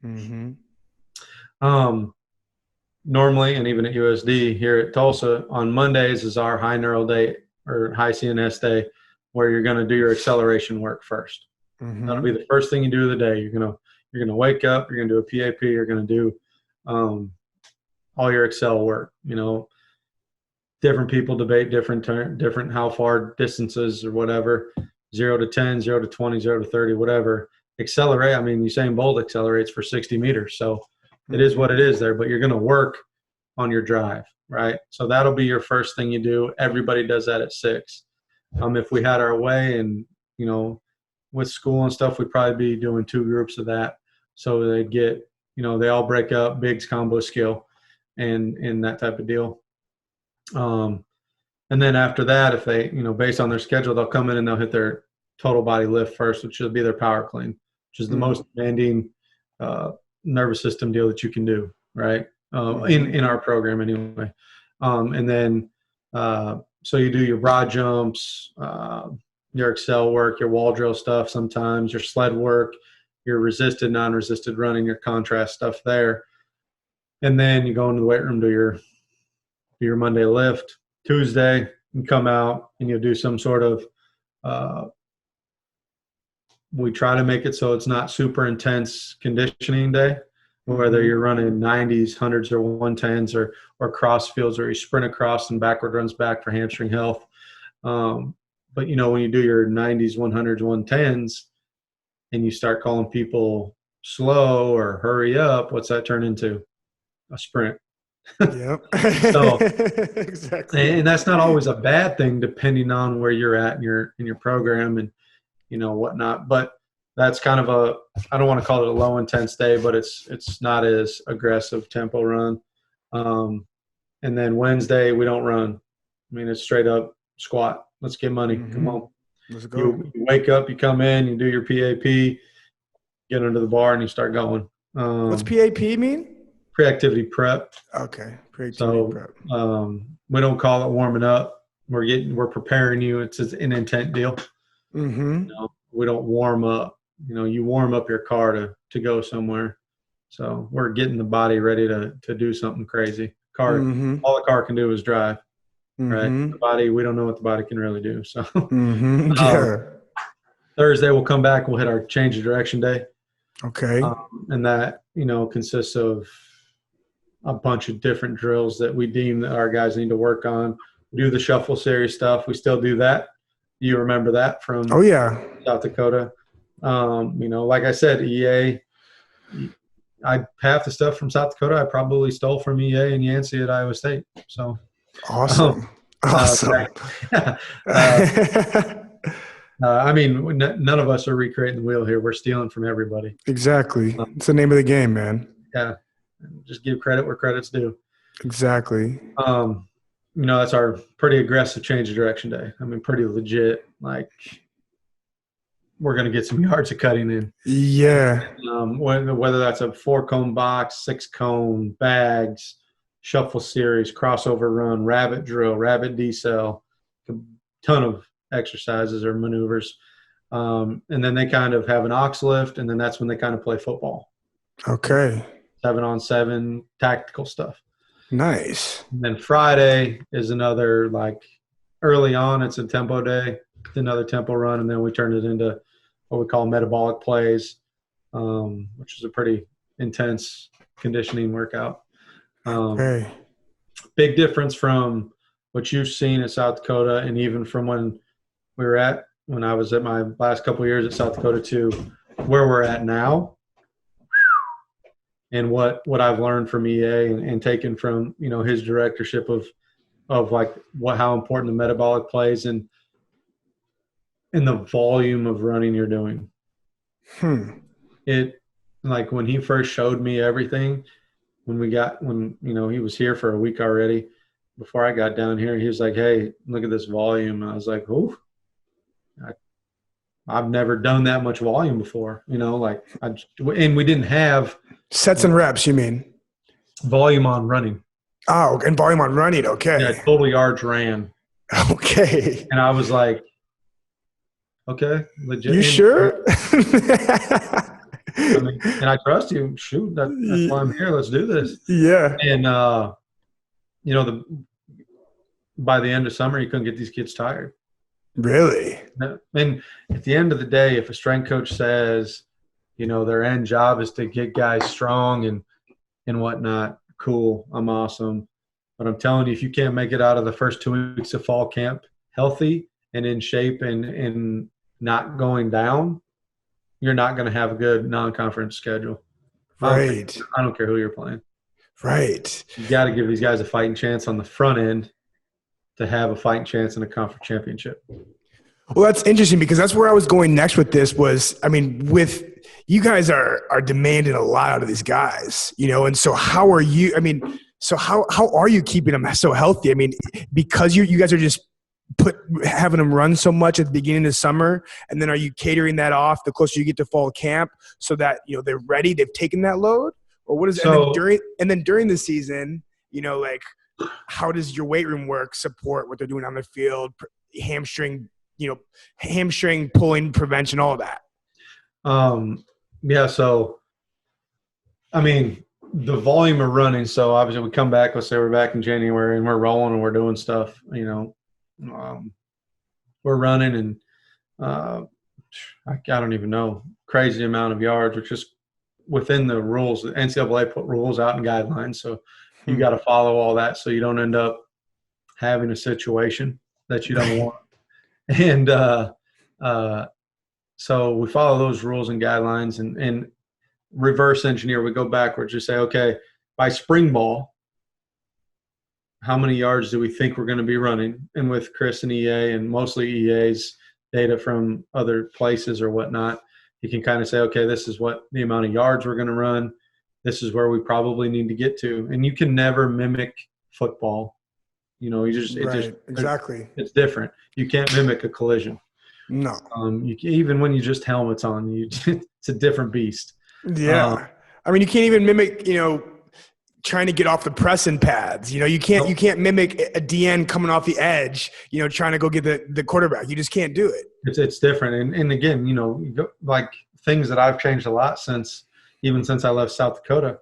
normally, and even at USD here at Tulsa, on Mondays is our high neural day or high CNS day, where you're going to do your acceleration work first. That'll be the first thing you do of the day. You're gonna wake up. You're gonna do a PAP. You're gonna do all your Excel work. Different people debate different how far distances or whatever. 0 to 10, 0 to 20, 0 to 30, whatever. Accelerate. I mean, Usain Bolt accelerates for 60 meters. So it is what it is there, but you're going to work on your drive, right? So that'll be your first thing you do. Everybody does that at 6. If we had our way and, with school and stuff, we'd probably be doing 2 groups of that. So they get, they all break up, bigs, combo, skill, and that type of deal. And then after that, if they, based on their schedule, they'll come in and they'll hit their total body lift first, which will be their power clean, which is the most demanding nervous system deal that you can do, right? In our program anyway. And then, so you do your broad jumps, your Excel work, your wall drill stuff sometimes, your sled work, your resisted, non-resisted running, your contrast stuff there. And then you go into the weight room, do your Monday lift. Tuesday, you come out and you'll do some sort of we try to make it so it's not super intense conditioning day, whether you're running 90s, 100s, or 110s or cross fields, or you sprint across and backward runs back for hamstring health. But, when you do your 90s, 100s, 110s and you start calling people slow or hurry up, what's that turn into? A sprint. Yep. So exactly. And that's not always a bad thing, depending on where you're at in your program and whatnot. But that's kind of I don't want to call it a low intense day, but it's not as aggressive tempo run. And then Wednesday we don't run. I mean, it's straight up squat. Let's get money. Come on. Let's go. You wake up, you come in, you do your PAP, get under the bar, and you start going. What's PAP mean? Pre-activity prep. Okay. Pre-activity prep. We don't call it warming up. We're preparing you. It's an intent deal. We don't warm up. You warm up your car to go somewhere. So we're getting the body ready to do something crazy. All the car can do is drive. Right. The body, we don't know what the body can really do. So Thursday we'll come back. We'll hit our change of direction day. Okay. And that, consists of a bunch of different drills that we deem that our guys need to work on. do the shuffle series stuff. We still do that. You remember that from South Dakota. Like I said, EA, half the stuff from South Dakota I probably stole from EA and Yancey at Iowa State. So awesome. Awesome. None of us are recreating the wheel here. We're stealing from everybody. Exactly. It's the name of the game, man. Yeah. Just give credit where credit's due. Exactly. That's our pretty aggressive change of direction day. I mean, pretty legit. Like, we're going to get some yards of cutting in. Yeah. Whether that's a 4-cone box, 6-cone, bags, shuffle series, crossover run, rabbit drill, rabbit decel, a ton of exercises or maneuvers. And then they kind of have an ox lift, and then that's when they kind of play football. Okay. 7-on-7 tactical stuff. Nice. And then Friday is another, like, early on, it's a tempo day, another tempo run, and then we turn it into what we call metabolic plays, which is a pretty intense conditioning workout. Okay. Big difference from what you've seen at South Dakota, and even from when I was at my last couple of years at South Dakota to where we're at now. And what I've learned from EA and taken from, his directorship of like how important the metabolic plays and the volume of running you're doing. It, like, when he first showed me everything, when he was here for a week already, before I got down here, he was like, "Hey, look at this volume." And I was like, "Oh, I've never done that much volume before." And we didn't have sets and reps. You mean volume on running? Oh, and volume on running. Okay. Yeah, total yards ran. Okay. And I was like, "Okay, legit." You sure? And I trust you. Shoot, that's why I'm here. Let's do this. Yeah. And by the end of summer, you couldn't get these kids tired. Really? And at the end of the day, if a strength coach says, their end job is to get guys strong and whatnot, cool, I'm awesome. But I'm telling you, if you can't make it out of the first 2 weeks of fall camp healthy and in shape and not going down, you're not going to have a good non-conference schedule. Right. I don't care who you're playing. Right. You got to give these guys a fighting chance on the front end to have a fighting chance in a conference championship. Well, that's interesting because that's where I was going next with this was, with you guys are demanding a lot out of these guys, and so how are you, how are you keeping them so healthy? Because you guys are just having them run so much at the beginning of summer, and then are you catering that off the closer you get to fall camp so that, they're ready, they've taken that load? Or what is and then during the season, how does your weight room work support what they're doing on the field, hamstring pulling prevention, all of that? Yeah. So, the volume of running. So obviously we come back, let's say we're back in January and we're rolling and we're doing stuff, we're running and, I don't even know, crazy amount of yards, which is within the rules. The NCAA put rules out and guidelines. So you got to follow all that so you don't end up having a situation that you don't want. And so we follow those rules and guidelines and reverse engineer. We go backwards. Just say, okay, by spring ball, how many yards do we think we're going to be running? And with Chris and EA and mostly EA's data from other places or whatnot, you can kind of say, okay, this is what the amount of yards we're going to run. This is where we probably need to get to. And you can never mimic football. Exactly. It's different. You can't mimic a collision. No. Even when you just helmets on, it's a different beast. Yeah. You can't even mimic, trying to get off the pressing pads. You can't mimic a DN coming off the edge, trying to go get the quarterback. You just can't do it. It's different. And again, like things that I've changed a lot since I left South Dakota,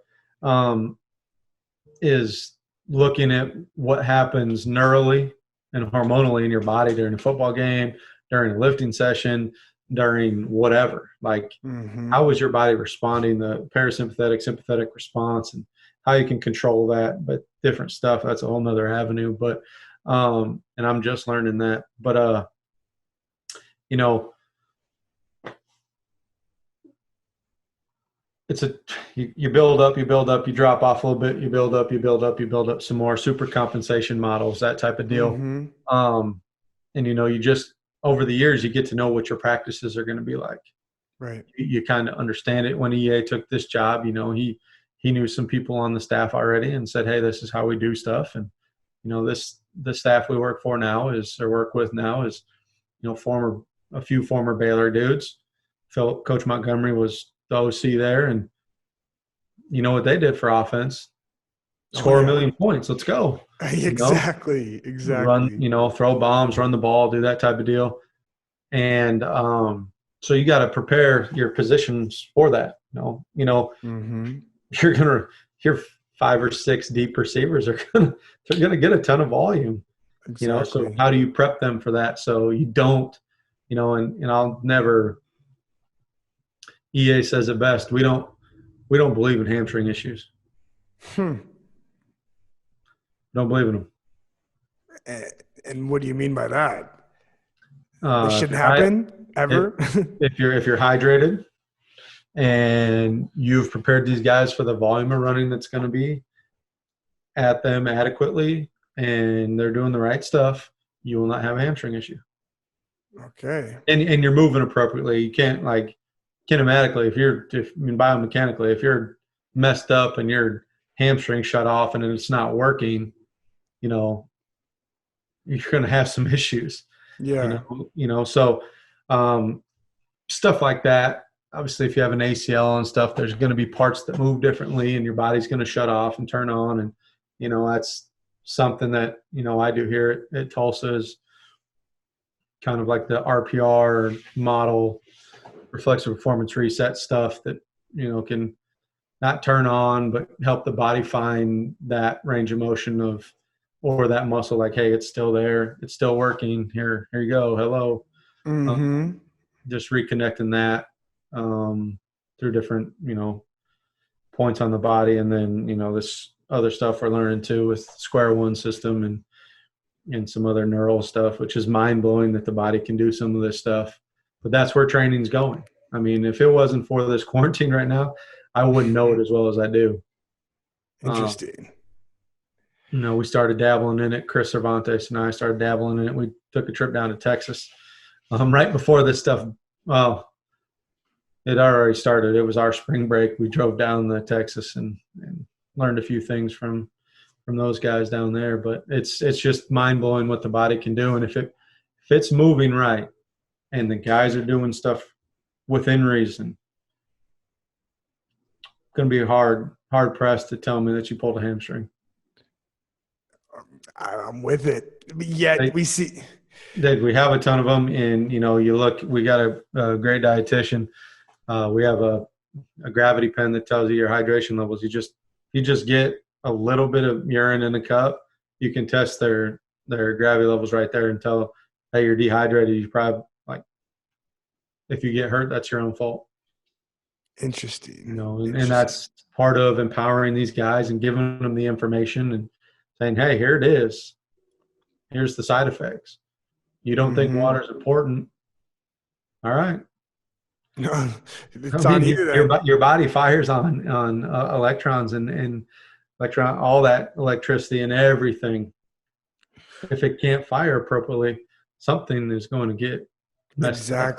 is looking at what happens neurally and hormonally in your body during a football game, during a lifting session, during whatever. Like, how is your body responding, the parasympathetic, sympathetic response, and how you can control that, but different stuff. That's a whole nother avenue. But And I'm just learning that. But, you know, you build up, you drop off a little bit, you build up some more, super compensation models, that type of deal. And, you just, over the years, you get to know what your practices are going to be like. Right. You kind of understand it. When EA took this job, he knew some people on the staff already and said, hey, this is how we do stuff. And, the staff we work with now is a few former Baylor dudes. Coach Montgomery was the OC there, and you know what they did for offense? Score a million points. Let's go. Exactly. Run, throw bombs, run the ball, do that type of deal. And so you got to prepare your positions for that. Your 5 or 6 deep receivers they're gonna get a ton of volume. Exactly. So how do you prep them for that? So you don't, and I'll never. EA says it best. We don't believe in hamstring issues. Don't believe in them. And what do you mean by that? It shouldn't happen ever. If you're hydrated and you've prepared these guys for the volume of running that's going to be at them adequately, and they're doing the right stuff, you will not have a hamstring issue. Okay. And you're moving appropriately. You can't kinematically, biomechanically, if you're messed up and your hamstring shut off and it's not working, you're going to have some issues. Yeah. So stuff like that. Obviously, if you have an ACL and stuff, there's going to be parts that move differently and your body's going to shut off and turn on. And, that's something that, I do here at Tulsa is kind of like the RPR model, reflexive performance reset stuff that, can not turn on, but help the body find that range of motion or that muscle, like, hey, it's still there. It's still working. Here you go. Hello. Just reconnecting that through different, points on the body. And then, this other stuff we're learning too with square one system and some other neural stuff, which is mind blowing that the body can do some of this stuff. But that's where training's going. I mean, if it wasn't for this quarantine right now, I wouldn't know it as well as I do. Interesting. We started dabbling in it. Chris Cervantes and I started dabbling in it. We took a trip down to Texas right before this stuff. Well, it already started. It was our spring break. We drove down to Texas and learned a few things from those guys down there. But it's just mind blowing what the body can do. And if it's moving right and the guys are doing stuff within reason, it's going to be hard pressed to tell me that you pulled a hamstring. I'm with it. Yet we see. We have a ton of them, and you look. We got a great dietitian. We have a gravity pen that tells you your hydration levels. You just get a little bit of urine in a cup. You can test their gravity levels right there and tell, hey, you're dehydrated. You probably if you get hurt, that's your own fault. Interesting. And that's part of empowering these guys and giving them the information and saying, hey, here it is. Here's the side effects. You don't think water is important? All right. It's on you. Your body fires on electrons and all that electricity and everything. If it can't fire appropriately, something is going to get messed up.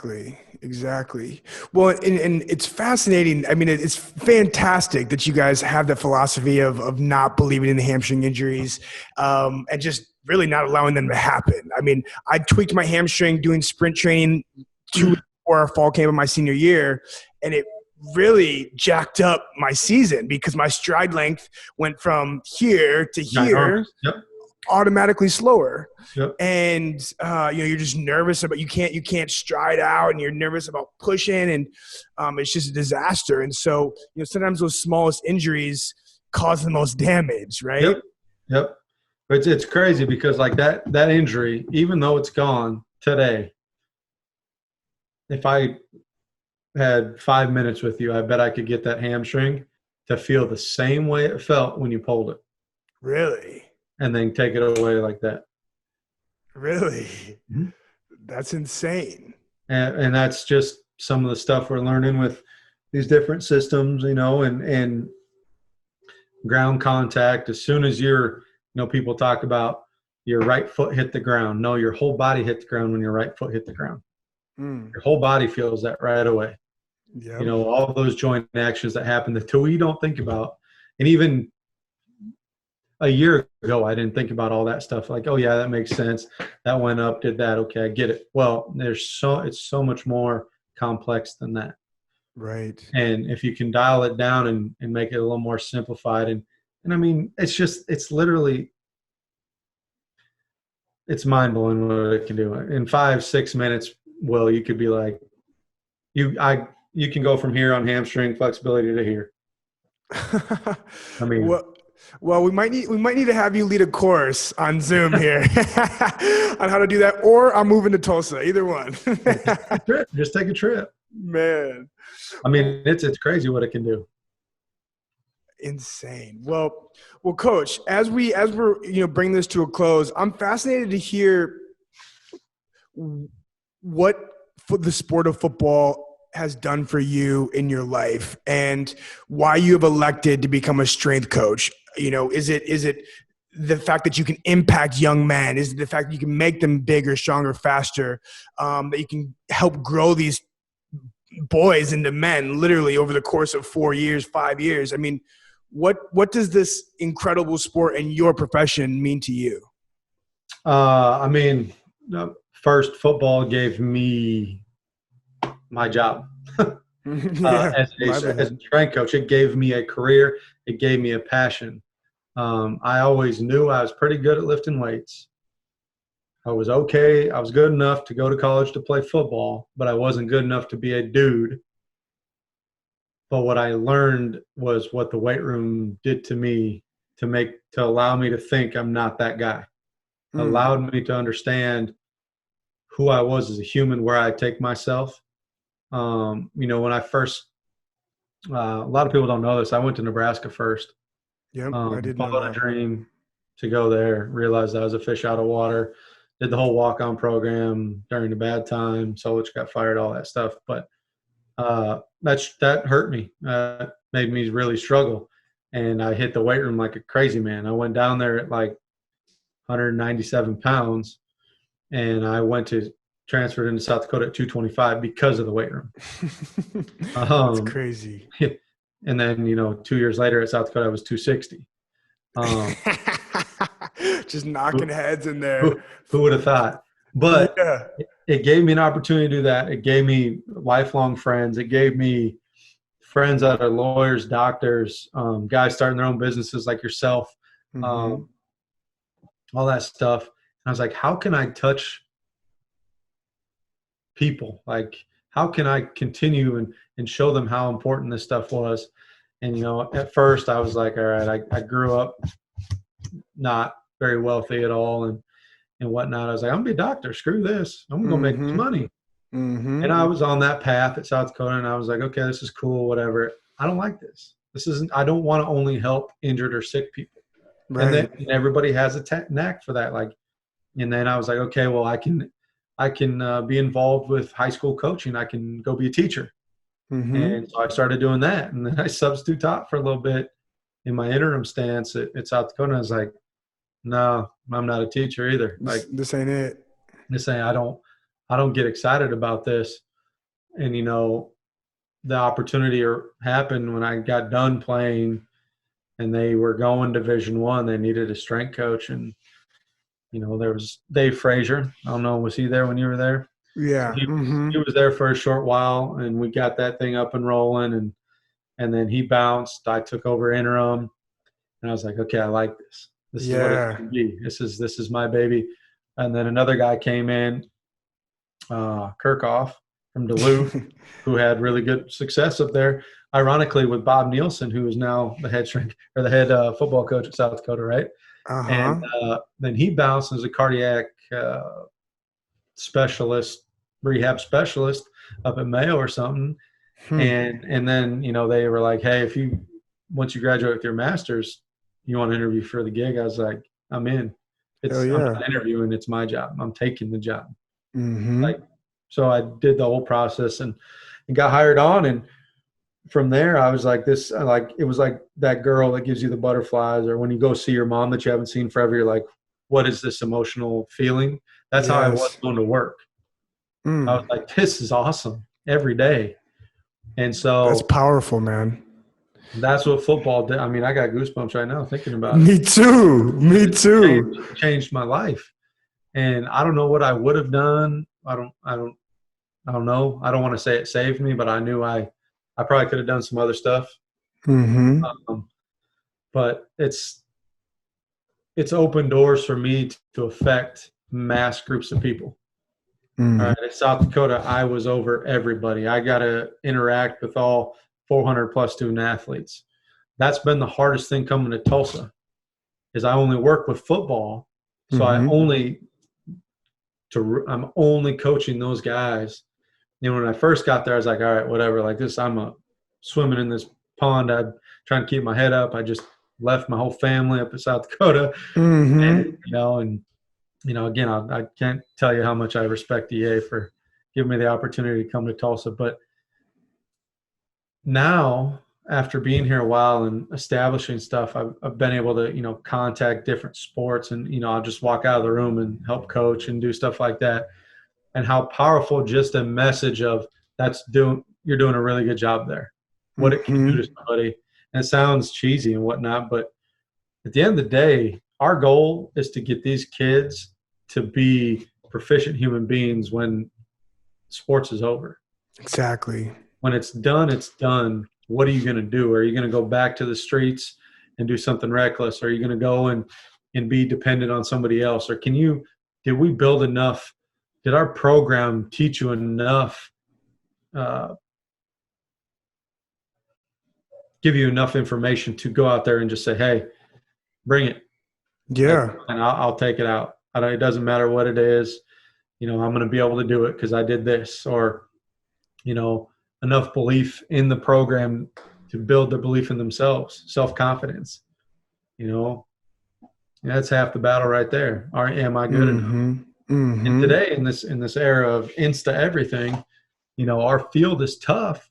Exactly. Well, and it's fascinating. I mean, it's fantastic that you guys have the philosophy of not believing in the hamstring injuries and just really not allowing them to happen. I mean, I tweaked my hamstring doing sprint training 2 weeks before our fall camp of my senior year, and it really jacked up my season because my stride length went from here to here. Yep. Automatically slower. Yep. And you're just nervous about you can't stride out, and you're nervous about pushing, and it's just a disaster. And so sometimes those smallest injuries cause the most damage, right? Yep. But it's crazy because like that injury, even though it's gone today, if I had 5 minutes with you, I bet I could get that hamstring to feel the same way it felt when you pulled it. Really? And then take it away like that. Really? Mhm. That's insane. And that's just some of the stuff we're learning with these different systems, and ground contact. As soon as people talk about your right foot hit the ground. No, your whole body hit the ground when your right foot hit the ground. Mm. Your whole body feels that right away. Yep. All those joint actions that happen that we don't think about. And even a year ago, I didn't think about all that stuff. Like, oh yeah, that makes sense. That went up, did that. Okay, I get it. Well, it's so much more complex than that. Right. And if you can dial it down and make it a little more simplified, and I mean, it's literally, it's mind blowing what it can do in 5-6 minutes. Will, you could be like, you can go from here on hamstring flexibility to here. I mean, well, we might need to have you lead a course on Zoom here on how to do that, or I'm moving to Tulsa. Either one. just take a trip, man. I mean, it's crazy what it can do. Insane. Well, Coach, as we're bring this to a close, I'm fascinated to hear what the sport of football has done for you in your life and why you have elected to become a strength coach. Is it the fact that you can impact young men? Is it the fact that you can make them bigger, stronger, faster, that you can help grow these boys into men literally over the course of 4 years, 5 years? I mean, what does this incredible sport and your profession mean to you? I mean, first, football gave me my job. As a strength coach, it gave me a career. It gave me a passion. I always knew I was pretty good at lifting weights. I was okay. I was good enough to go to college to play football, but I wasn't good enough to be a dude. But what I learned was what the weight room did to me to allow me to think I'm not that guy. Allowed me to understand who I was as a human, where I take myself. When I first, a lot of people don't know this, I went to Nebraska first. Yep, I did know Followed that. a dream to go there, realized I was a fish out of water, did the whole walk-on program during the bad time, Solich got fired, all that stuff. But that hurt me, made me really struggle. And I hit the weight room like a crazy man. I went down there at like 197 pounds, and I transferred into South Dakota at 225 because of the weight room. That's crazy. And then, 2 years later at South Dakota, I was 260. Just knocking heads in there. Who would have thought? But yeah. It gave me an opportunity to do that. It gave me lifelong friends. It gave me friends that are lawyers, doctors, guys starting their own businesses like yourself, all that stuff. And I was like, how can I touch people? Like, how can I continue and show them how important this stuff was? And, at first I was like, all right, I grew up not very wealthy at all and whatnot. I was like, I'm going to be a doctor. Screw this. I'm going to make this money. And I was on that path at South Dakota, and I was like, okay, this is cool, whatever. I don't like this. I don't want to only help injured or sick people. Right. And then everybody has a knack for that. And then I was like, okay, well, I can be involved with high school coaching. I can go be a teacher. And so I started doing that. And then I substitute taught for a little bit in my interim stance at South Dakota. I was like, no, I'm not a teacher either. Like, this ain't it. I don't get excited about this. And, the opportunity happened when I got done playing and they were going Division I. They needed a strength coach. And, there was Dave Frazier. I don't know, was he there when you were there? Yeah. So he was there for a short while, and we got that thing up and rolling. And then he bounced. I took over interim, and I was like, okay, I like this. This is what it can be. This is my baby. And then another guy came in, Kirchhoff from Duluth, who had really good success up there. Ironically, with Bob Nielsen, who is now the head football coach at South Dakota, right? And then he bounced as a cardiac specialist, rehab specialist up at Mayo or something. And then, they were like, hey, once you graduate with your master's, you want to interview for the gig? I was like, I'm in. It's Hell I'm yeah. not interviewing. It's my job. I'm taking the job. Mm-hmm. Like, so I did the whole process and got hired on. And from there, I was like this, like, it was like that girl that gives you the butterflies, or when you go see your mom that you haven't seen forever, you're like, what is this emotional feeling? That's how I was Yes. going to work. I was Mm. like, this is awesome every day. And That's so powerful, man. that's what football did. I mean, I got goosebumps right now thinking about it. Me too. Me It too. changed my life. And I don't know what I would have done. I don't know. I don't want to say it saved me, but I knew I probably could have done some other stuff. Mm-hmm. Um, but it's opened doors for me to affect mass groups of people. All Mm. right, in South Dakota, I was over everybody. I got to interact with all 400 plus student athletes. That's been the hardest thing coming to Tulsa, is I only work with football, so Mm-hmm. I'm only coaching those guys. And when I first got there, I was like, all right, whatever. Like this, swimming in this pond. I'm trying to keep my head up. I just left my whole family up in South Dakota, Mm-hmm. and again, I can't tell you how much I respect EA for giving me the opportunity to come to Tulsa. But now, after being here a while and establishing stuff, I've been able to, contact different sports, and, I'll just walk out of the room and help coach and do stuff like that. And how powerful just a message of you're doing a really good job there. What it can do to somebody. And it sounds cheesy and whatnot, but at the end of the day, our goal is to get these kids to be proficient human beings when sports is over. Exactly. When it's done, it's done. What are you going to do? Are you going to go back to the streets and do something reckless? Are you going to go and be dependent on somebody else? Or did we build enough? Did our program teach you enough, give you enough information to go out there and just say, hey, bring it. Yeah. And I'll take it out. It doesn't matter what it is. I'm going to be able to do it because I did this. Or, enough belief in the program to build their belief in themselves, self-confidence. That's half the battle right there. Am I good enough? Mm-hmm. And today, in this era of Insta everything, our field is tough,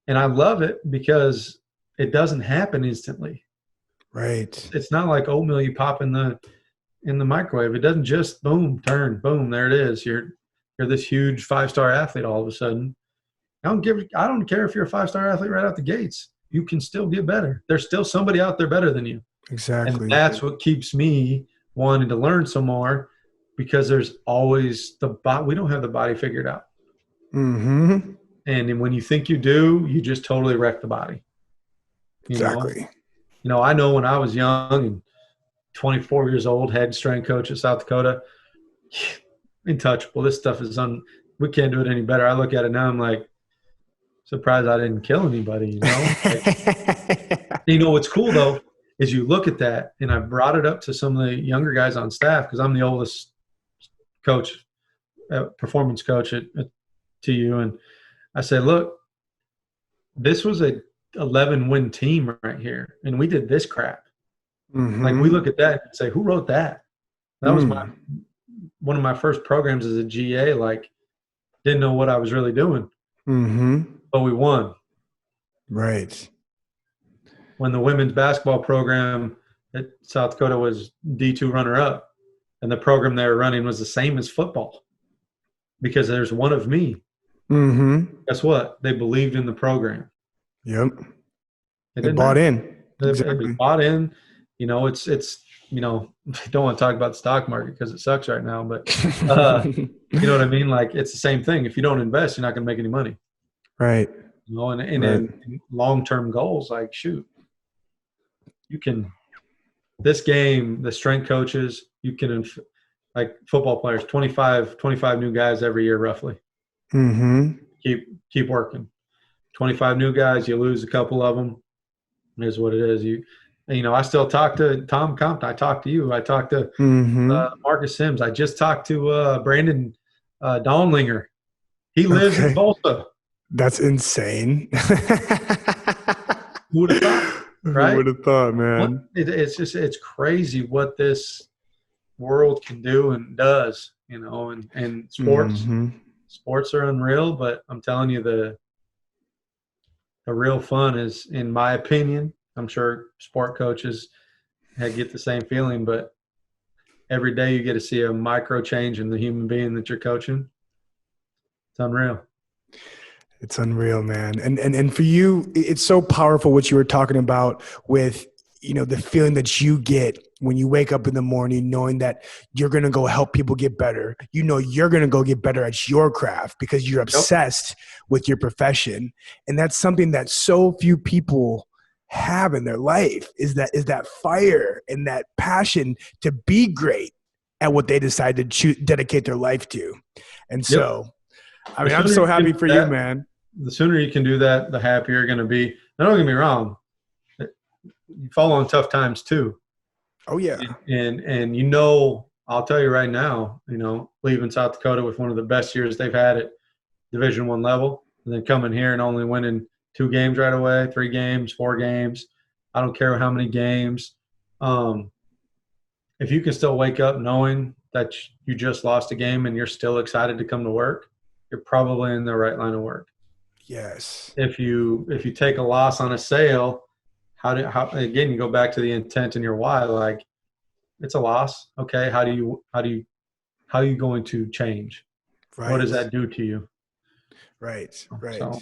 and I love it because it doesn't happen instantly. Right. It's not like oatmeal you pop in the microwave. It doesn't just boom, turn, boom, there it is. You're this huge 5-star athlete all of a sudden. I don't care if you're a 5-star athlete right out the gates. You can still get better. There's still somebody out there better than you. Exactly. And that's what keeps me wanting to learn some more, because there's always we don't have the body figured out. Mm-hmm. And when you think you do, you just totally wreck the body. Exactly. I know when I was young and 24 years old, head strength coach at South Dakota, untouchable. This stuff is we can't do it any better. I look at it now, I'm like, surprised I didn't kill anybody, What's cool though is you look at that, and I brought it up to some of the younger guys on staff because I'm the oldest coach, performance coach at TU, and I said, look, this was a 11-win team right here, and we did this crap. Mm-hmm. Like, we look at that and say, who wrote that? That was one of my first programs as a GA. Like, didn't know what I was really doing. Mm-hmm. But we won. Right. When the women's basketball program at South Dakota was D2 runner-up, and the program they were running was the same as football, because there's one of me. Mm-hmm. Guess what? They believed in the program. Yep. They bought in. Exactly. It bought in. It's I don't want to talk about the stock market because it sucks right now, but you know what I mean? Like, it's the same thing. If you don't invest, you're not going to make any money. Right. In long-term goals, like, shoot, you can, this game, the strength coaches, you can, like football players, 25 new guys every year, roughly. Mm-hmm. Keep working. 25 new guys, you lose a couple of them. It is what it is. I still talk to Tom Compton. I talk to you. I talk to Marcus Sims. I just talked to Brandon Donlinger. He lives in Tulsa. That's insane. Who would have thought? Right? Who would have thought, man? It's crazy what this world can do and does, and sports are unreal, but I'm telling you, the real fun is, in my opinion, I'm sure sport coaches get the same feeling, but every day you get to see a micro change in the human being that you're coaching. It's unreal. It's unreal, man. And for you, it's so powerful what you were talking about with, the feeling that you get when you wake up in the morning knowing that you're going to go help people get better. You're going to go get better at your craft because you're obsessed with your profession. And that's something that so few people have in their life is that fire and that passion to be great at what they decide to dedicate their life to. And so, I mean, I'm so happy for you, man. The sooner you can do that, the happier you're going to be. Now, don't get me wrong. You fall on tough times too. Oh yeah. And I'll tell you right now, leaving South Dakota with one of the best years they've had at Division I level, and then coming here and only winning 2 games right away, 3 games, 4 games. I don't care how many games. If you can still wake up knowing that you just lost a game and you're still excited to come to work, you're probably in the right line of work. Yes. If you take a loss on a sale, how again, you go back to the intent and your why, like, it's a loss. Okay. How are you going to change? Right. What does that do to you? Right. So.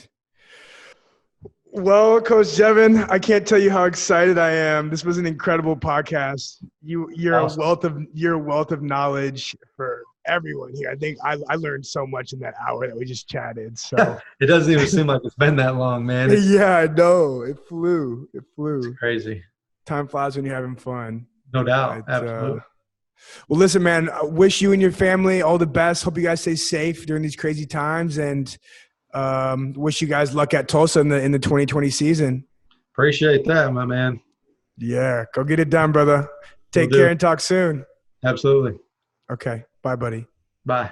Well, Coach Jevon, I can't tell you how excited I am. This was an incredible podcast. You're awesome. You're a wealth of knowledge for everyone here. I think I learned so much in that hour that we just chatted. So it doesn't even seem like it's been that long, man. Yeah, I know. It flew. It's crazy. Time flies when you're having fun. No doubt. Absolutely. Well, listen, man, I wish you and your family all the best. Hope you guys stay safe during these crazy times, and wish you guys luck at Tulsa in the 2020 season. Appreciate that, my man. Yeah, go get it done, brother. Take care and talk soon. Absolutely. Okay. Bye, buddy. Bye.